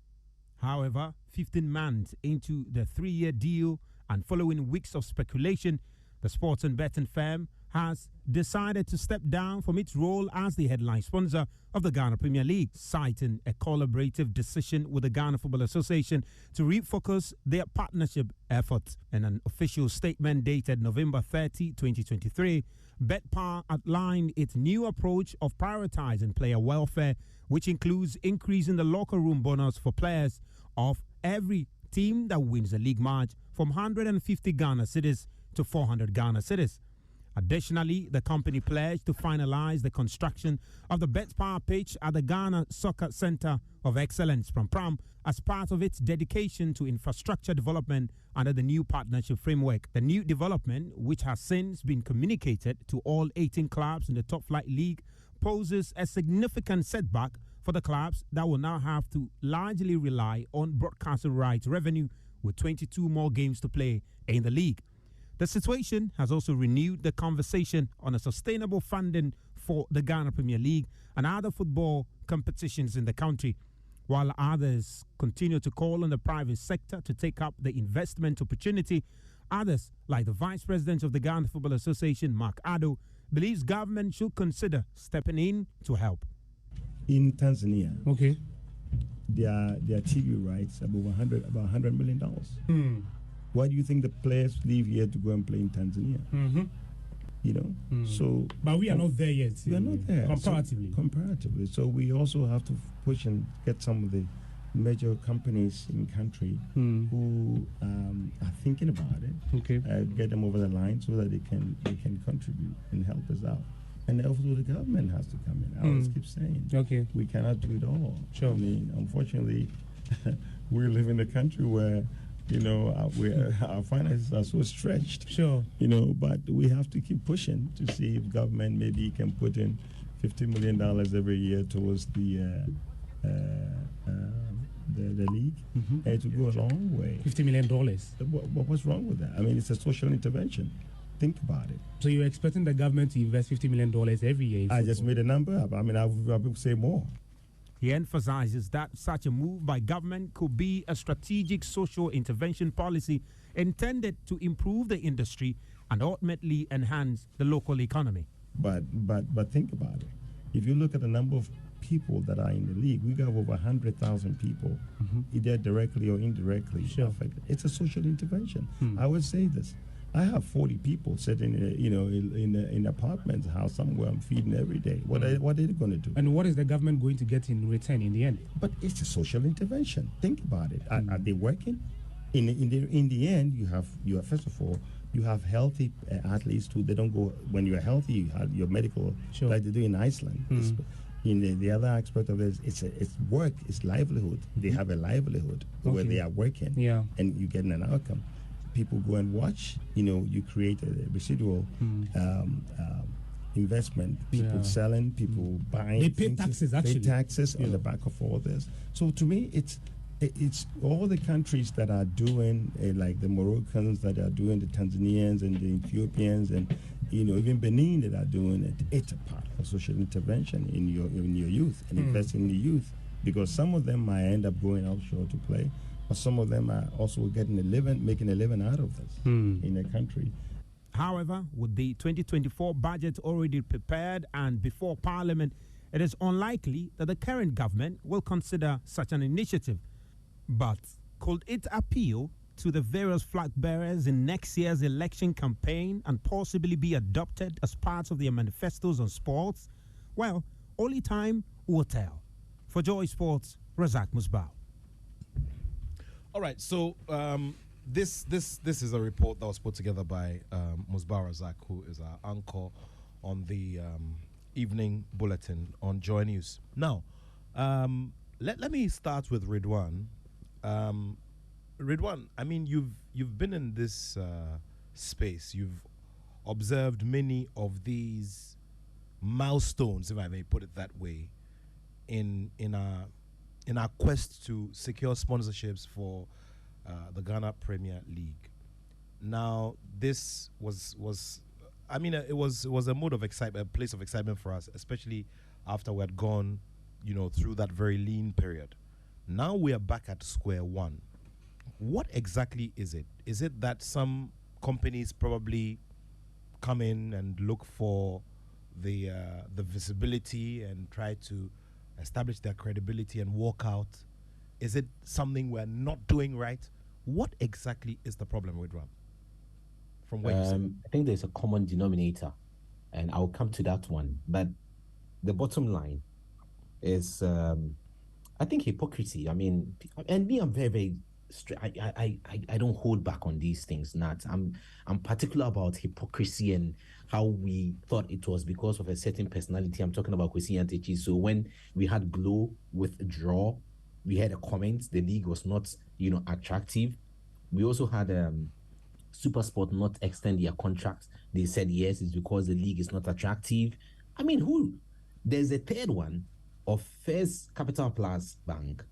However, 15 months into the 3-year deal and following weeks of speculation, the sports and betting firm has decided to step down from its role as the headline sponsor of the Ghana Premier League, citing a collaborative decision with the Ghana Football Association to refocus their partnership efforts. In an official statement dated November 30, 2023, Betpower outlined its new approach of prioritizing player welfare, which includes increasing the locker room bonus for players of every team that wins the league match from 150 Ghana cedis to 400 Ghana cedis. Additionally, the company pledged to finalize the construction of the Betpower pitch at the Ghana Soccer Center of Excellence from Pram as part of its dedication to infrastructure development under the new partnership framework. The new development, which has since been communicated to all 18 clubs in the top flight league, poses a significant setback for the clubs that will now have to largely rely on broadcasting rights revenue with 22 more games to play in the league. The situation has also renewed the conversation on a sustainable funding for the Ghana Premier League and other football competitions in the country, while others continue to call on the private sector to take up the investment opportunity. Others, like the Vice President of the Ghana Football Association, Mark Addo, believes government should consider stepping in to help. In Tanzania, their TV rights about $100 million. Why do you think the players leave here to go and play in Tanzania? You know, so but we are not there yet. We are not there comparatively. Comparatively, so we also have to push and get some of the major companies in country who are thinking about it. Get them over the line so that they can contribute and help us out. And also the government has to come in. I always keep saying, we cannot do it all. Sure. I mean, unfortunately, we live in a country where, you know, our finances are so stretched. Sure. You know, but we have to keep pushing to see if government maybe can put in $50 million every year towards the league. And it will go a long way. $50 million. What's wrong with that? I mean, it's a social intervention. Think about it. So you're expecting the government to invest $50 million every year? I just made a number up. I mean, I would say more. He emphasizes that such a move by government could be a strategic social intervention policy intended to improve the industry and ultimately enhance the local economy. But think about it. If you look at the number of people that are in the league, we got over 100,000 people, either directly or indirectly affected. It's a social intervention. I would say this. I have 40 people sitting, in apartments house somewhere. I'm feeding every day. What are they going to do? And what is the government going to get in return in the end? But it's a social intervention. Think about it. Are they working? In the end, you have first of all, you have healthy athletes who they don't go when you're healthy. You have your medical, like they do in Iceland. In the other aspect of it, it's work, it's livelihood. They have a livelihood where they are working, and you're getting an outcome. People go and watch, you create a residual investment. People selling, people buying. They pay taxes, actually. Pay taxes on the back of all this. So to me, it's all the countries that are doing, like the Moroccans that are doing, the Tanzanians and the Ethiopians and, even Benin that are doing it. It's a part of social intervention in your youth and investing in the youth, because some of them might end up going offshore to play. But some of them are also making a living out of this in the country. However, with the 2024 budget already prepared and before Parliament, it is unlikely that the current government will consider such an initiative. But could it appeal to the various flag bearers in next year's election campaign and possibly be adopted as part of their manifestos on sports? Well, only time will tell. For Joy Sports, Razak Musbao. All right, so this is a report that was put together by Musbah Razak, who is our anchor on the evening bulletin on Joy News. Now, let me start with Ridwan. Ridwan, I mean, you've been in this space. You've observed many of these milestones, if I may put it that way, in our quest to secure sponsorships for the Ghana Premier League. Now, this was it was a mood of excitement, a place of excitement for us, especially after we had gone, through that very lean period. Now we are back at square one. What exactly is it? Is it that some companies probably come in and look for the visibility and try to establish their credibility and walk out? Is it something we're not doing right? What exactly is the problem with Ram? From where you sit? I think there's a common denominator, and I'll come to that one. But the bottom line is, I think, hypocrisy. I mean, and me, I'm very, very straight. I don't hold back on these things. Not. I'm particular about hypocrisy and how we thought it was because of a certain personality. I'm talking about Kwesi Nyantakyi. So when we had Glow withdraw, we had a comment. The league was not, attractive. We also had SuperSport not extend their contract. They said yes, it's because the league is not attractive. I mean, who? There's a third one of First Capital Plus Bank,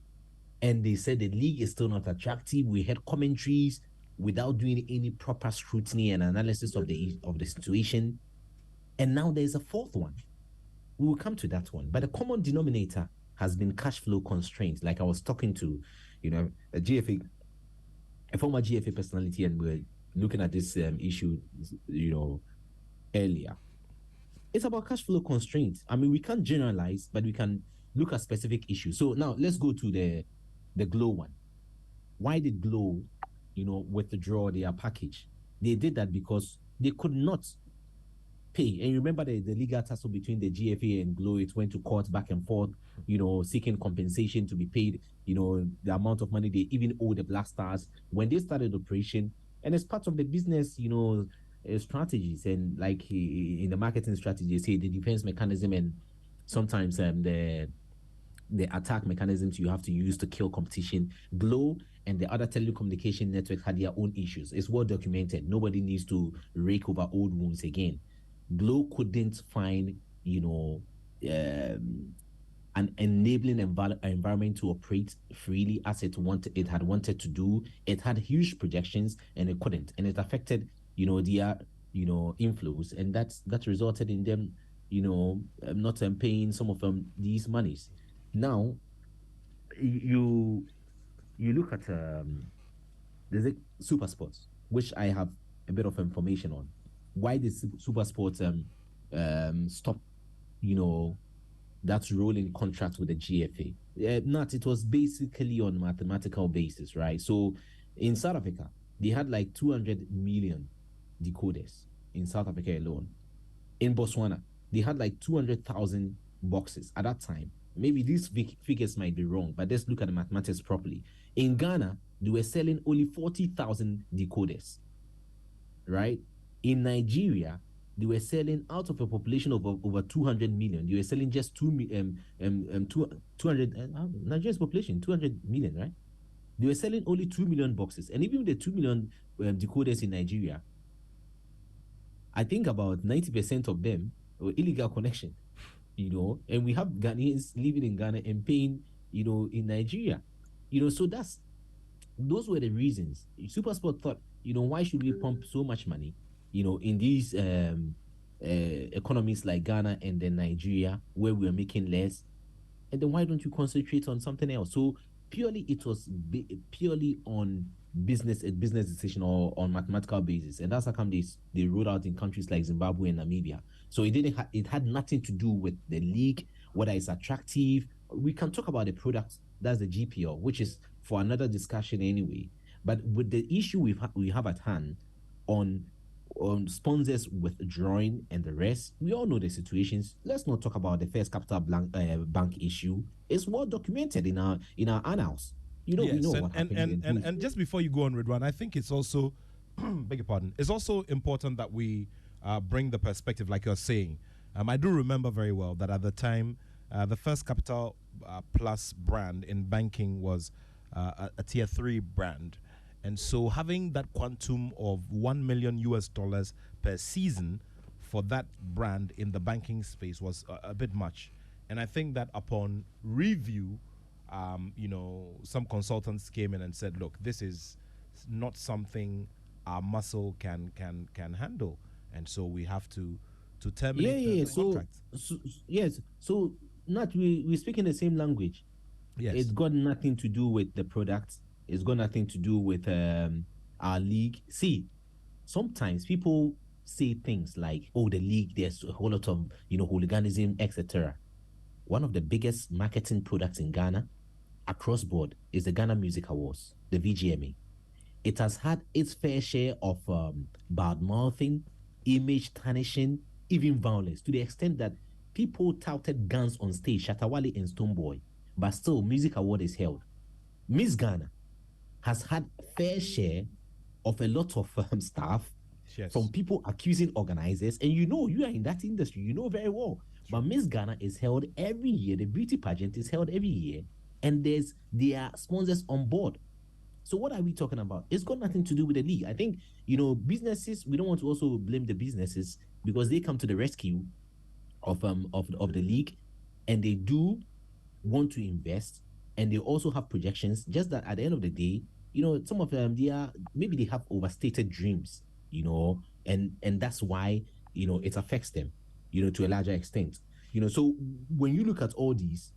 and they said the league is still not attractive. We had commentaries without doing any proper scrutiny and analysis of the situation. And now there's a fourth one. We will come to that one. But the common denominator has been cash flow constraints. Like I was talking to, a former GFA personality, and we're looking at this issue, earlier. It's about cash flow constraints. I mean, we can't generalize, but we can look at specific issues. So now let's go to the Glow one. Why did Glow, withdraw their package? They did that because they could not pay. And you remember the legal tussle between the GFA and Glow. It went to court back and forth, seeking compensation to be paid, the amount of money they even owe the Black Stars when they started operation. And as part of the business, strategies, and like in the marketing strategy, say the defense mechanism and sometimes the attack mechanisms you have to use to kill competition. Glow and the other telecommunication networks had their own issues. It's well documented. Nobody needs to rake over old wounds again. Glow couldn't find, an enabling environment to operate freely as it had wanted to do. It had huge projections and it couldn't, and it affected, their, inflows, and that resulted in them, not paying some of them these monies. Now, you look at there's a SuperSports, which I have a bit of information on. Why did SuperSports stop, that rolling contract with the GFA? It was basically on mathematical basis, right? So in South Africa, they had like 200 million decoders in South Africa alone. In Botswana, they had like 200,000 boxes at that time. Maybe these figures might be wrong, but let's look at the mathematics properly. In Ghana, they were selling only 40,000 decoders, right? In Nigeria, they were selling, out of a population of over 200 million, they were selling just 200, Nigeria's population, 200 million, right? They were selling only 2 million boxes. And even the 2 million decoders in Nigeria, I think about 90% of them were illegal connection, and we have Ghanaians living in Ghana and paying, in Nigeria, so those were the reasons. SuperSport thought, why should we pump so much money, in these economies like Ghana and then Nigeria, where we're making less, and then why don't you concentrate on something else? So it was purely on a business decision or on mathematical basis, and that's how come they rolled out in countries like Zimbabwe and Namibia. So it had nothing to do with the league, whether it's attractive. We can talk about the product, that's the GPL, which is for another discussion anyway. But with the issue we have at hand on sponsors withdrawing and the rest, we all know the situations. Let's not talk about the First Capital Bank issue. It's well documented in our annals. We know what happened. And just before you go on, Ridwan, I think it's also, beg your pardon, it's also important that we bring the perspective, like you're saying. I do remember very well that at the time, the First Capital Plus brand in banking was a tier 3 brand. And so having that quantum of $1 million per season for that brand in the banking space was a bit much. And I think that upon review, some consultants came in and said, look, this is not something our muscle can handle. And so we have to terminate the contract. Yes. So we speak in the same language. Yes. It's got nothing to do with the product. It's got nothing to do with our league. See, sometimes people say things like, "Oh, the league, there's a whole lot of hooliganism, etc." One of the biggest marketing products in Ghana, across board, is the Ghana Music Awards, the VGMA. It has had its fair share of bad mouthing, image tarnishing, even violence, to the extent that people touted guns on stage, Shatawale and Stonebwoy, but still, Music Award is held. Miss Ghana has had fair share of a lot of staff from people accusing organizers, and you are in that industry, you know very well. But Miss Ghana is held every year. The beauty pageant is held every year, and there are sponsors on board. So what are we talking about? It's got nothing to do with the league. I think businesses. We don't want to also blame the businesses because they come to the rescue of the league, and they do want to invest, and they also have projections. Just that at the end of the day, some of them maybe they have overstated dreams, and that's why it affects them, to a larger extent. So when you look at all these,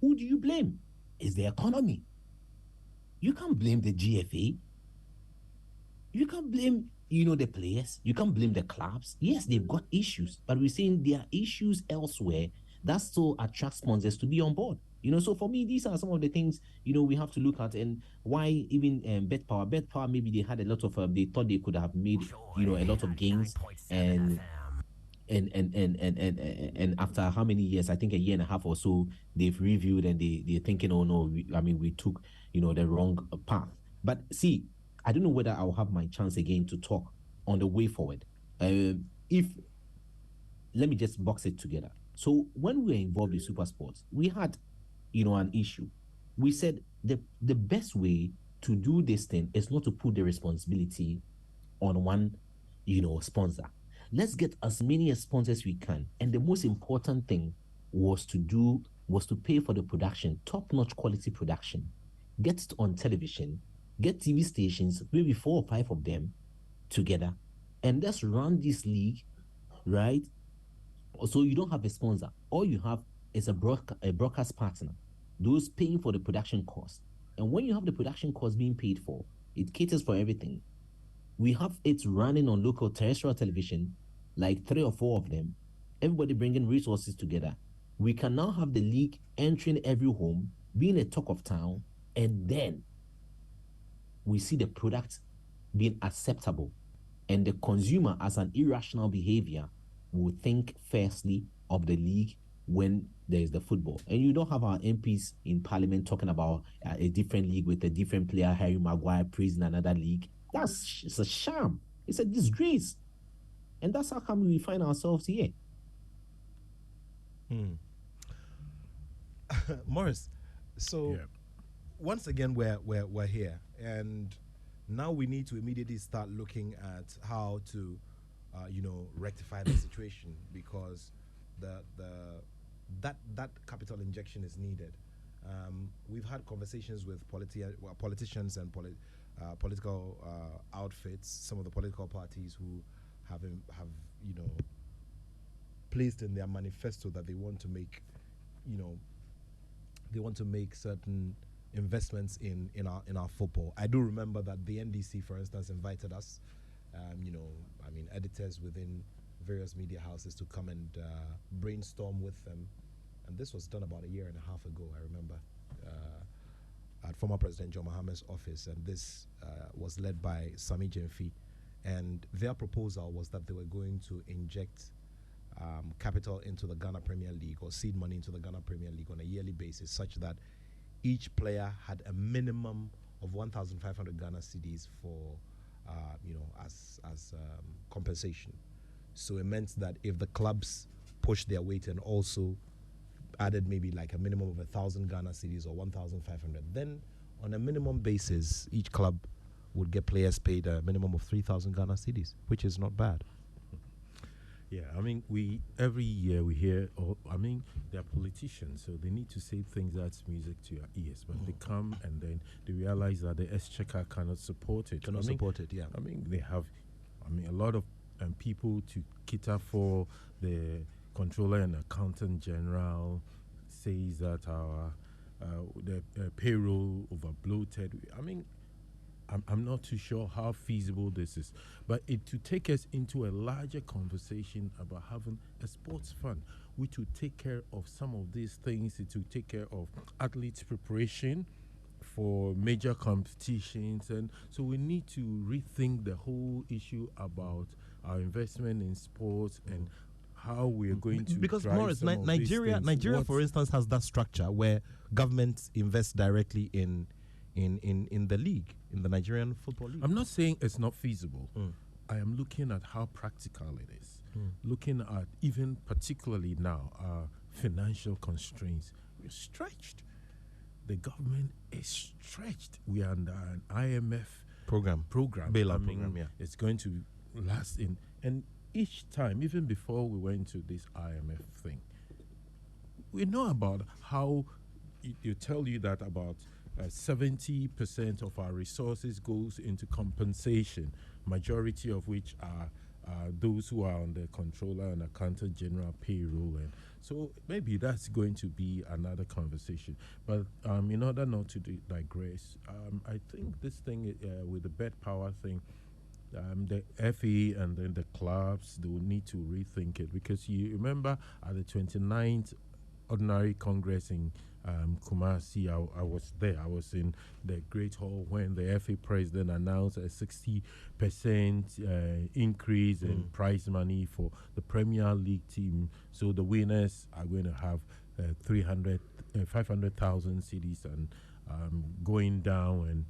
who do you blame? It's the economy. You can't blame the GFA. You can't blame, the players. You can't blame the clubs. Yes, they've got issues, but we're saying there are issues elsewhere that still attract sponsors to be on board. So for me, these are some of the things, we have to look at, and why even Bet Power, maybe they had a lot of, they thought they could have made, a lot of gains, and after how many years, I think a year and a half or so, they've reviewed and they're thinking, oh no, we took, the wrong path. But see, I don't know whether I'll have my chance again to talk on the way forward. Let me just box it together. So when we were involved in Super Sports, we had, an issue. We said the best way to do this thing is not to put the responsibility on one, sponsor. Let's get as many sponsors we can. And the most important thing was to pay for the production, top-notch quality production. Get it on television, get TV stations, maybe 4 or 5 of them together, and let's run this league, right? So you don't have a sponsor. All you have is a broadcast partner, those paying for the production cost. And when you have the production cost being paid for, it caters for everything. We have it running on local terrestrial television, like 3 or 4 of them, everybody bringing resources together. We can now have the league entering every home, being a talk of town, and then we see the product being acceptable, and the consumer, as an irrational behavior, will think firstly of the league when there is the football. And you don't have our MPs in parliament talking about a different league with a different player, Harry Maguire, praising another league. It's a sham. It's a disgrace. And that's how come we find ourselves here. Morris, so once again we're here, and now we need to immediately start looking at how to rectify the situation, because that capital injection is needed. We've had conversations with politicians and political outfits, some of the political parties who have placed in their manifesto that they want to make certain investments in our football. I do remember that the NDC, for instance, invited us, editors within various media houses, to come and brainstorm with them. And this was done about a year and a half ago, I remember, at former President John Mahama's office. And this was led by Sami Jemfi. And their proposal was that they were going to inject capital into the Ghana Premier League, or seed money into the Ghana Premier League on a yearly basis, such that each player had a minimum of 1,500 Ghana cedis for, as compensation. So it meant that if the clubs pushed their weight and also added maybe like a minimum of 1,000 Ghana cedis or 1,500, then on a minimum basis, each club would get players paid a minimum of 3,000 Ghana cedis, which is not bad. Yeah, every year we hear, they're politicians, so they need to say things that's music to your ears, but they come and then they realize that the exchequer cannot support it. Yeah. They have, a lot of people to cater for. The Controller and Accountant General says that our the payroll over bloated. I'm not too sure how feasible this is. But to take us into a larger conversation about having a sports fund, which will take care of some of these things. It will take care of athletes' preparation for major competitions. And so we need to rethink the whole issue about our investment in sports and how we are going to because drive Morris, some of these Nigeria, things. for instance, has that structure where government invests directly in the league, in the Nigerian Football League. I'm not saying it's not feasible. I am looking at how practical it is. Looking at even particularly now our financial constraints. We're stretched. The government is stretched. We are under an IMF program. Bailout program, yeah. It's going to last in, and each time, even before we went to this IMF thing, we know about how you tell you that about 70% of our resources goes into compensation, majority of which are those who are on the controller and accountant general payroll. And so maybe that's going to be another conversation. But in order not to digress, I think this thing with the bet power thing, the FA and then the clubs, they will need to rethink it, because you remember at the 29th Ordinary Congress in Kumasi, I was there. I was in the Great Hall when the FA president announced a 60% increase in prize money for the Premier League team. So the winners are going to have 500,000 cedis and going down. And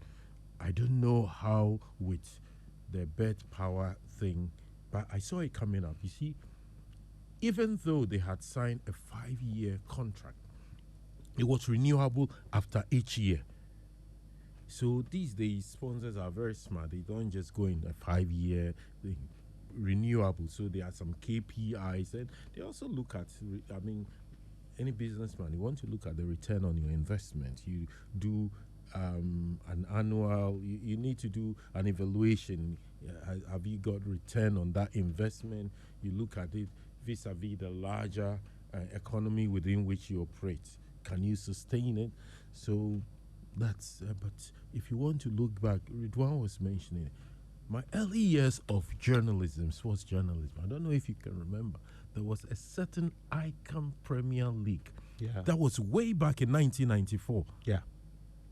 I don't know how with the bet power thing, but I saw it coming up. You see, even though they had signed a 5-year contract, it was renewable after each year. So these days, sponsors are very smart. They don't just go in a 5-year thing, renewable. So there are some KPIs, and they also look at, any businessman, you want to look at the return on your investment. You do an annual, you need to do an evaluation. Have you got return on that investment? You look at it vis-a-vis the larger economy within which you operate. Can you sustain it? So that's, but if you want to look back, Ridwan was mentioning it. My early years of journalism, sports journalism, I don't know if you can remember, there was a certain ICAM Premier League. Yeah. That was way back in 1994. Yeah.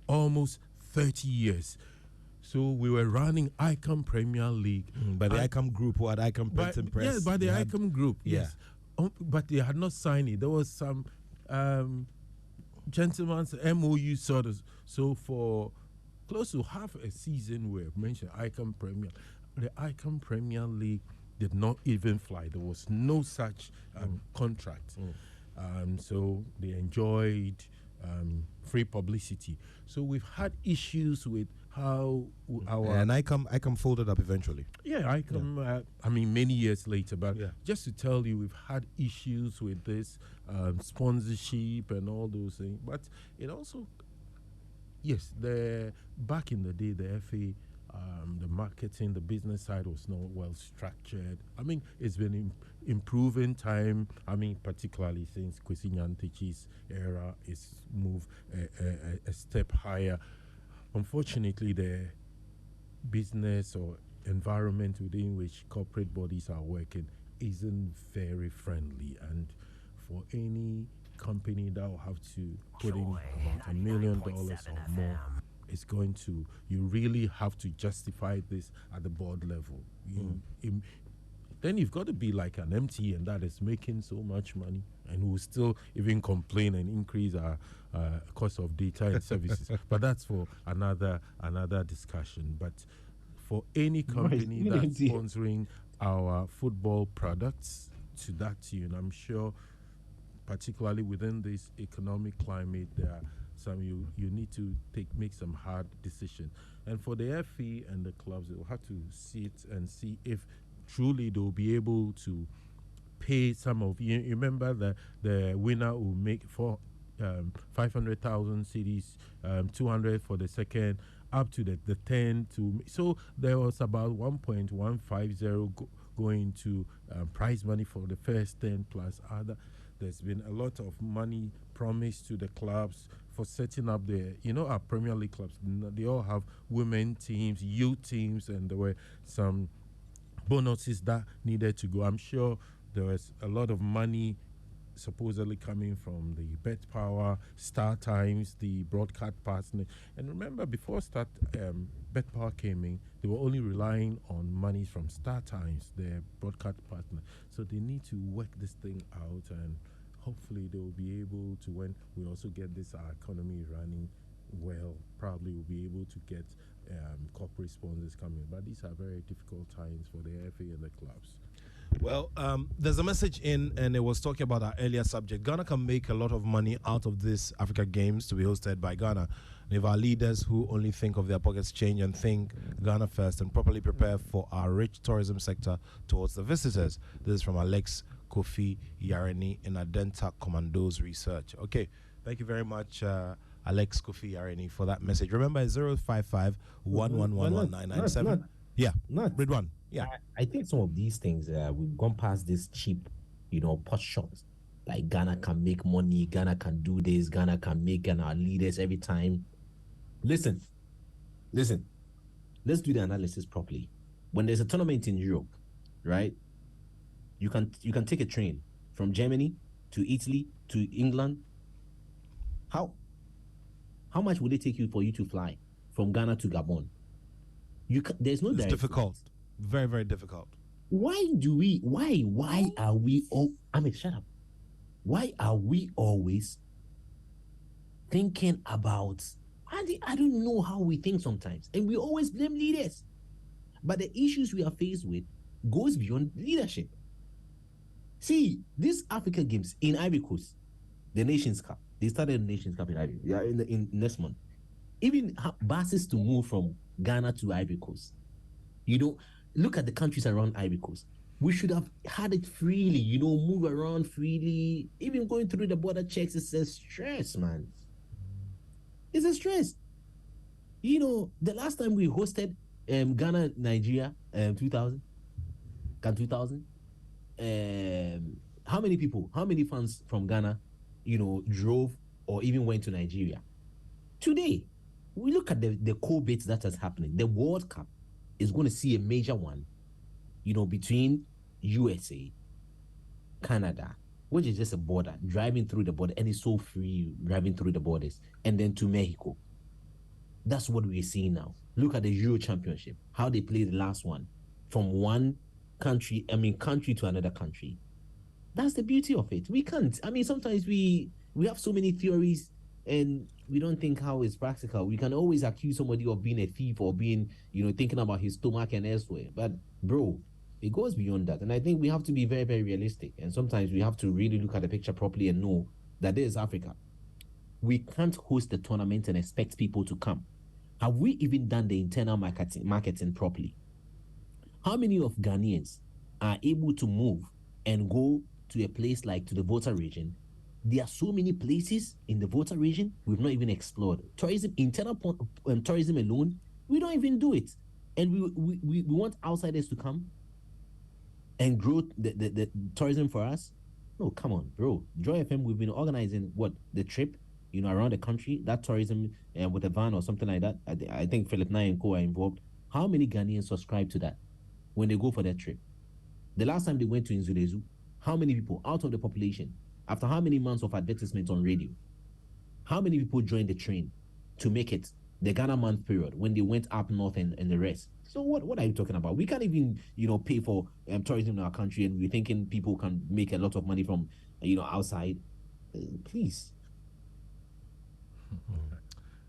Almost 30 years. So we were running ICAM Premier League. By the ICAM group or at ICAM Printing Press? Yes, by the ICAM group, yes. But they had not signed it. There was some gentleman's MOU sort of. So for close to half a season, we mentioned ICAM Premier. The ICAM Premier League did not even fly. There was no such contract. So they enjoyed free publicity. So we've had issues with how our... And ICAM folded up eventually. Yeah, ICAM, many years later. But just to tell you, we've had issues with this sponsorship and all those things. But it also... Yes, back in the day, the FA, the marketing, the business side was not well structured. It's been improving time. Particularly since Kwesi Nyantechi's era, it's moved a step higher. Unfortunately, the business or environment within which corporate bodies are working isn't very friendly, and for any company that will have to put in about $1 million or more, it's going to, you really have to justify this at the board level. Then you've got to be like an MTN that is making so much money and will still even complain and increase our cost of data and services. But that's for another discussion. But for any company that's sponsoring our football products to that tune, I'm sure, particularly within this economic climate, there are some you need to make some hard decisions. And for the FE and the clubs, they will have to sit and see if truly they'll be able to pay some of you. Remember that the winner will make 500,000 cedis, 200 for the second, up to the 10 to. So there was about 1.150 going to prize money for the first 10 plus other. There's been a lot of money promised to the clubs for setting up our Premier League clubs. They all have women teams, youth teams, and there were some bonuses that needed to go. I'm sure there was a lot of money supposedly coming from the Bet Power, Star Times, the broadcast partner. And remember, before Bet Power came in, they were only relying on money from Star Times, their broadcast partner. So they need to work this thing out, and hopefully they will be able to, when we also get this economy running well, probably we'll be able to get corporate sponsors coming. But these are very difficult times for the FA and the clubs. Well, there's a message in, and it was talking about our earlier subject. Ghana can make a lot of money out of this Africa Games to be hosted by Ghana. And if our leaders who only think of their pockets change and think Ghana first and properly prepare for our rich tourism sector towards the visitors. This is from Alex Kofi Yareni in Adenta Commandos Research. Okay, thank you very much, Alex Kofi Yareni, for that message. Remember, it's 055 1111997. Yeah, read one. Yeah, I think some of these things we've gone past this cheap, pot shots. Like Ghana can make money, Ghana can do this, Ghana can make our leaders every time. Listen. Let's do the analysis properly. When there's a tournament in Europe, right? You can take a train from Germany to Italy to England. How much would it take you for you to fly from Ghana to Gabon? There's no. It's difficult. Very, very difficult. Why are we all? Shut up. Why are we always thinking about? I don't know how we think sometimes, and we always blame leaders. But the issues we are faced with goes beyond leadership. See, these Africa Games in Ivory Coast, the Nations Cup. They started the Nations Cup in Ivory. Yeah, in next month. Even buses to move from Ghana to Ivory Coast. Look at the countries around Ivory Coast. We should have had it freely, move around freely. Even going through the border checks, it's a stress, man. It's a stress. The last time we hosted Ghana, Nigeria, 2000, how many fans from Ghana, drove or even went to Nigeria? Today, we look at the co-bits that is happening. The World Cup is going to see a major one, between USA, Canada, which is just a border, driving through the border, and it's so free driving through the borders, and then to Mexico. That's what we're seeing now. Look at the Euro Championship, how they play the last one from one country to another country. That's the beauty of it. We can't. Sometimes we have so many theories and we don't think how it's practical. We can always accuse somebody of being a thief or being, thinking about his stomach and elsewhere. But, bro, it goes beyond that. And I think we have to be very, very realistic. And sometimes we have to really look at the picture properly and know that there is Africa. We can't host the tournament and expect people to come. Have we even done the internal marketing properly? How many of Ghanaians are able to move and go to a place like to the Volta region? There are so many places in the Volta region we've not even explored. Tourism, internal tourism alone, we don't even do it. And we want outsiders to come and grow the tourism for us? No, come on, bro. Joy FM, we've been organizing the trip, around the country, that tourism with a van or something like that. I think Philip Nye and Co are involved. How many Ghanaians subscribe to that when they go for that trip? The last time they went to Nzulezu, how many people out of the population? After how many months of advertisement on radio? How many people joined the train to make it the Ghana month period when they went up north and the rest? So what are you talking about? We can't even, pay for tourism in our country, and we're thinking people can make a lot of money from, outside. Please.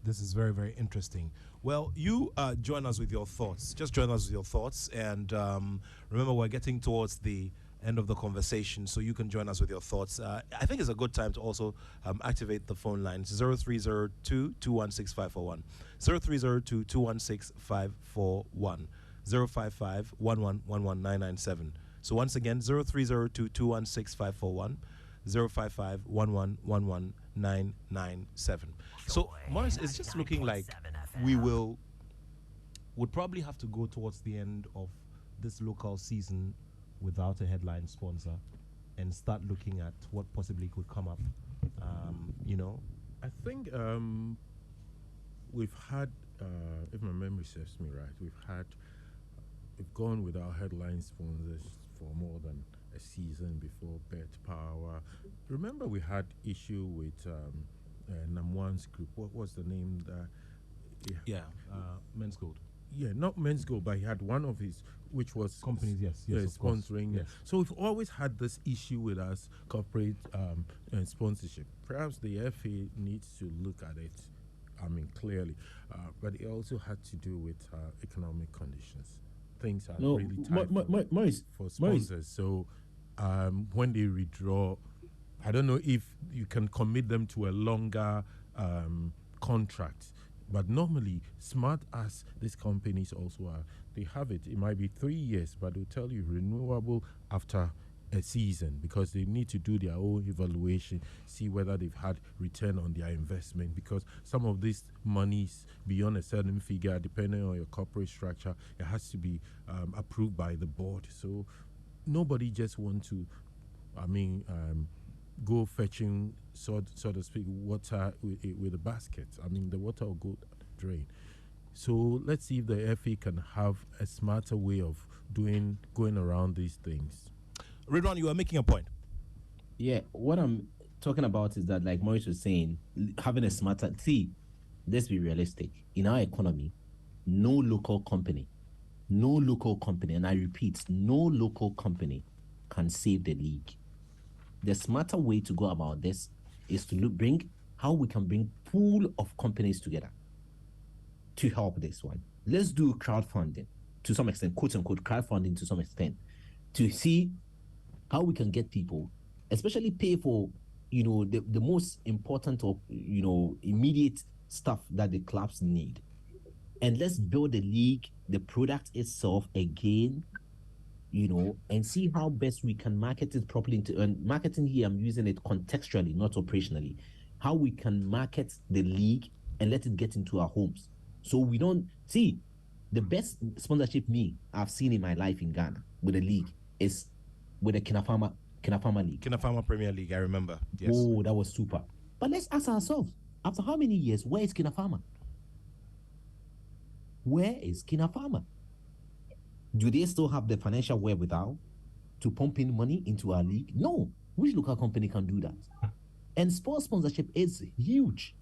This is very, very interesting. Well, you join us with your thoughts. Just join us with your thoughts. And remember, we're getting towards the end of the conversation, so you can join us with your thoughts. I think it's a good time to also activate the phone lines. 0302-216-541, 0302-216-541, 055-1111-997. So once again, 0302-216-541, 055-1111-997. So Morris, it's just looking like we would probably have to go towards the end of this local season without a headline sponsor and start looking at what possibly could come up, I think we've had, if my memory serves me right, we've gone with our headline sponsors for more than a season before Bet Power. Remember, we had issue with Namwan's group. What was the name? Men's Gold. Yeah, not Men's Gold, but he had one of his, which was companies. Yes, of course. Sponsoring. Yes. So we've always had this issue with us corporate sponsorship. Perhaps the FA needs to look at it. I mean, clearly, but it also had to do with economic conditions. Things are really tight for sponsors. So when they withdraw, I don't know if you can commit them to a longer contract. But normally, smart as these companies also are, they have it. It might be 3 years, but they'll tell you renewable after a season because they need to do their own evaluation, see whether they've had return on their investment. Because some of these monies beyond a certain figure, depending on your corporate structure, it has to be approved by the board. So nobody just want to, go fetching, so to speak, water with a basket. I mean, the water will go drain. So let's see if the FA can have a smarter way of going around these things. Ridwan, you are making a point. Yeah, what I'm talking about is that, like Maurice was saying, having a smarter. See, let's be realistic. In our economy, no local company, and I repeat, no local company can save the league. The smarter way to go about this is to bring how we can bring pool of companies together to help this one. Let's do crowdfunding to some extent, quote unquote, crowdfunding to some extent, to see how we can get people, especially pay for, the most important or, immediate stuff that the clubs need. And let's build the league, the product itself again, and see how best we can market it properly. And marketing here, I'm using it contextually, not operationally. How we can market the league and let it get into our homes. So we don't see the best sponsorship I've seen in my life in Ghana with the league is with the Kinafama League. Kinafama Premier League, I remember. Yes. Oh, that was super. But let's ask ourselves, after how many years, where is Kinafama? Where is Kinafama? Do they still have the financial wherewithal to pump in money into our league? No. Which local company can do that? And sports sponsorship is huge.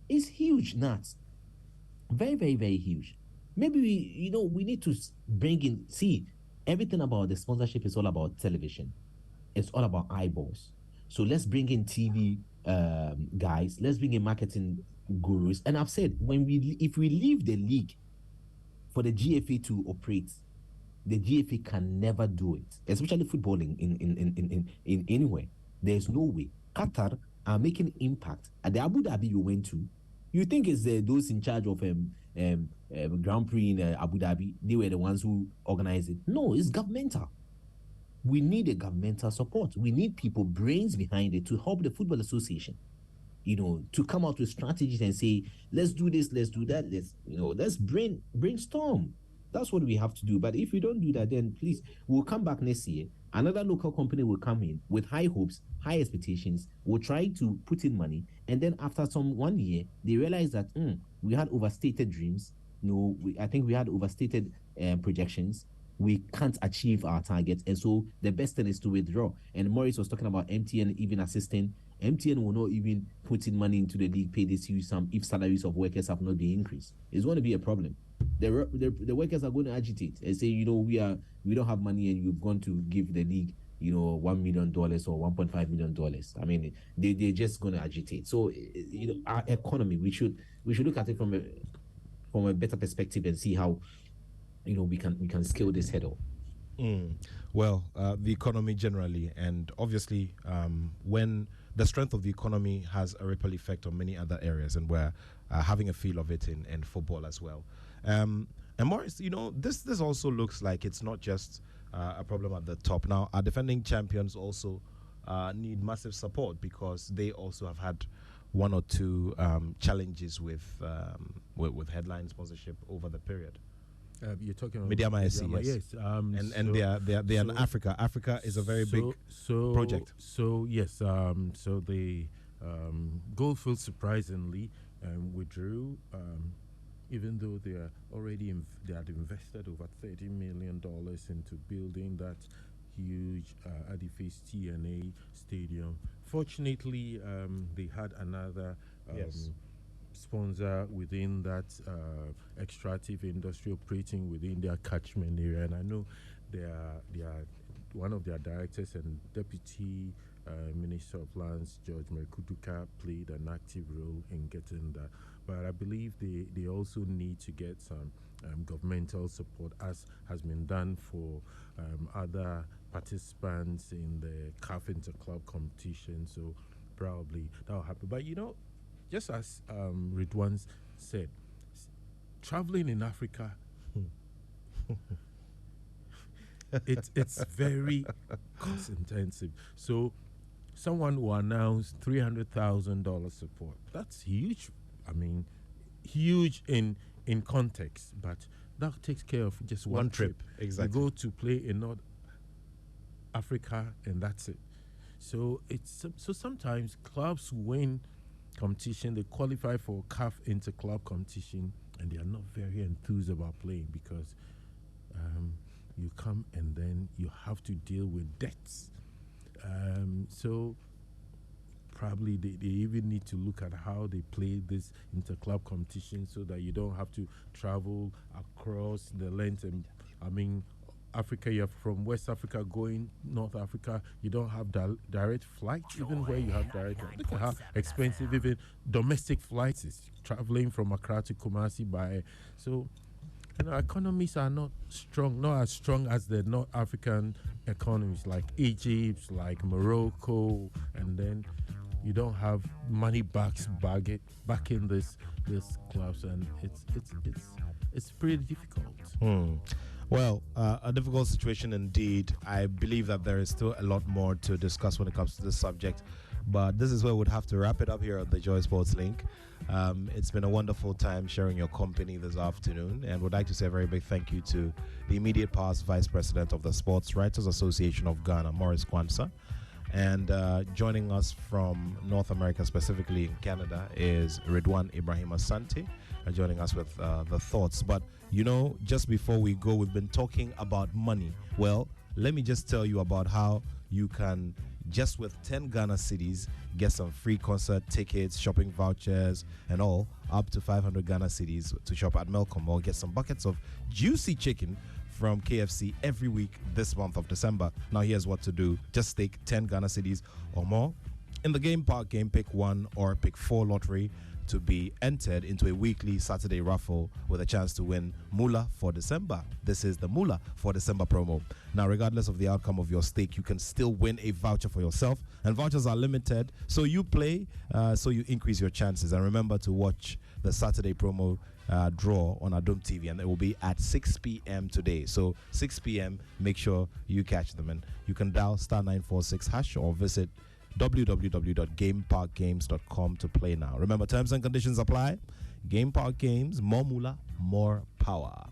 It's huge, Nats. Very, very, very huge. Maybe we need to bring in, see, everything about the sponsorship is all about television. It's all about eyeballs. So let's bring in TV guys. Let's bring in marketing gurus. And I've said, if we leave the league for the GFA to operate, the GFA can never do it, especially footballing in anywhere. There's no way. Qatar are making impact. At the Abu Dhabi you went to, you think it's those in charge of Grand Prix in Abu Dhabi, they were the ones who organized it. No, it's governmental. We need a governmental support. We need people, brains behind it to help the Football Association, to come out with strategies and say, let's do this, let's do that, let's brainstorm. That's what we have to do. But if we don't do that, then please, we'll come back next year. Another local company will come in with high hopes, high expectations, will try to put in money. And then after 1 year, they realize that we had overstated dreams. I think we had overstated projections. We can't achieve our targets. And so the best thing is to withdraw. And Maurice was talking about MTN even assisting. MTN will not even put in money into the league, pay this huge sum if salaries of workers have not been increased. It's going to be a problem. The workers are going to agitate and say, we don't have money and you've gone to give the league, $1 million or $1.5 million. I mean, they're just going to agitate. So, our economy, we should look at it from a better perspective and see how, we can scale this head up. Well, the economy generally, and obviously, when the strength of the economy has a ripple effect on many other areas, and we're having a feel of it in football as well. And Maurice, this also looks like it's not just a problem at the top. Now, our defending champions also need massive support because they also have had one or two challenges with headline sponsorship over the period. You're talking about Mediama SC, yes. And they're in Africa. Africa is a very big project. So yes, so the Goldfield surprisingly withdrew, even though they are already they had invested over $30 million into building that huge Adiface TNA stadium. Fortunately, they had another sponsor within that extractive industry operating within their catchment area, and I know they are one of their directors and deputy Minister of Lands, George Merkuduka, played an active role in getting that. But I believe they also need to get some governmental support, as has been done for other participants in the CAF Interclub competition. So probably that will happen. But just as Ridwan said, traveling in Africa, it's very cost intensive. So someone will announce $300,000 support. That's huge. I mean, huge in context, but that takes care of just one trip. Exactly. You go to play in North Africa, and that's it. So sometimes clubs win competition, they qualify for CAF Interclub competition, and they are not very enthused about playing because you come and then you have to deal with debts. So probably they even need to look at how they play this interclub competition so that you don't have to travel across the length. And I mean, Africa, you're from West Africa going North Africa, you don't have direct flights, even where you have direct. Look at how expensive even domestic flights is, traveling from Accra to Kumasi by. So, economies are not as strong as the North African economies like Egypt, like Morocco, and then you don't have money back in this clubs, and it's pretty difficult. Well, a difficult situation indeed. I believe that there is still a lot more to discuss when it comes to this subject, but this is where we'd have to wrap it up here on the Joy Sports Link. It's been a wonderful time sharing your company this afternoon, and would like to say a very big thank you to the immediate past Vice President of the Sports Writers Association of Ghana, Maurice Kwanzaa. And joining us from North America, specifically in Canada, is Ridwan Ibrahim Asante, joining us with the thoughts. But, just before we go, we've been talking about money. Well, let me just tell you about how you can, just with 10 Ghana cedis, get some free concert tickets, shopping vouchers, and all, up to 500 Ghana cedis to shop at Melcom, or get some buckets of juicy chicken from KFC every week this month of December. Now here's what to do. Just stake 10 Ghana cedis or more in the Game Park Game Pick 1 or Pick 4 lottery to be entered into a weekly Saturday raffle with a chance to win Moolah for December. This is the Moolah for December promo. Now, regardless of the outcome of your stake, you can still win a voucher for yourself, and vouchers are limited, so you play, so you increase your chances. And remember to watch the Saturday promo draw on Adom TV, and it will be at 6 p.m. today. So 6 p.m., make sure you catch them, and you can dial *946# or visit www.gameparkgames.com to play now. Remember, terms and conditions apply. Game Park Games, more moolah, more power.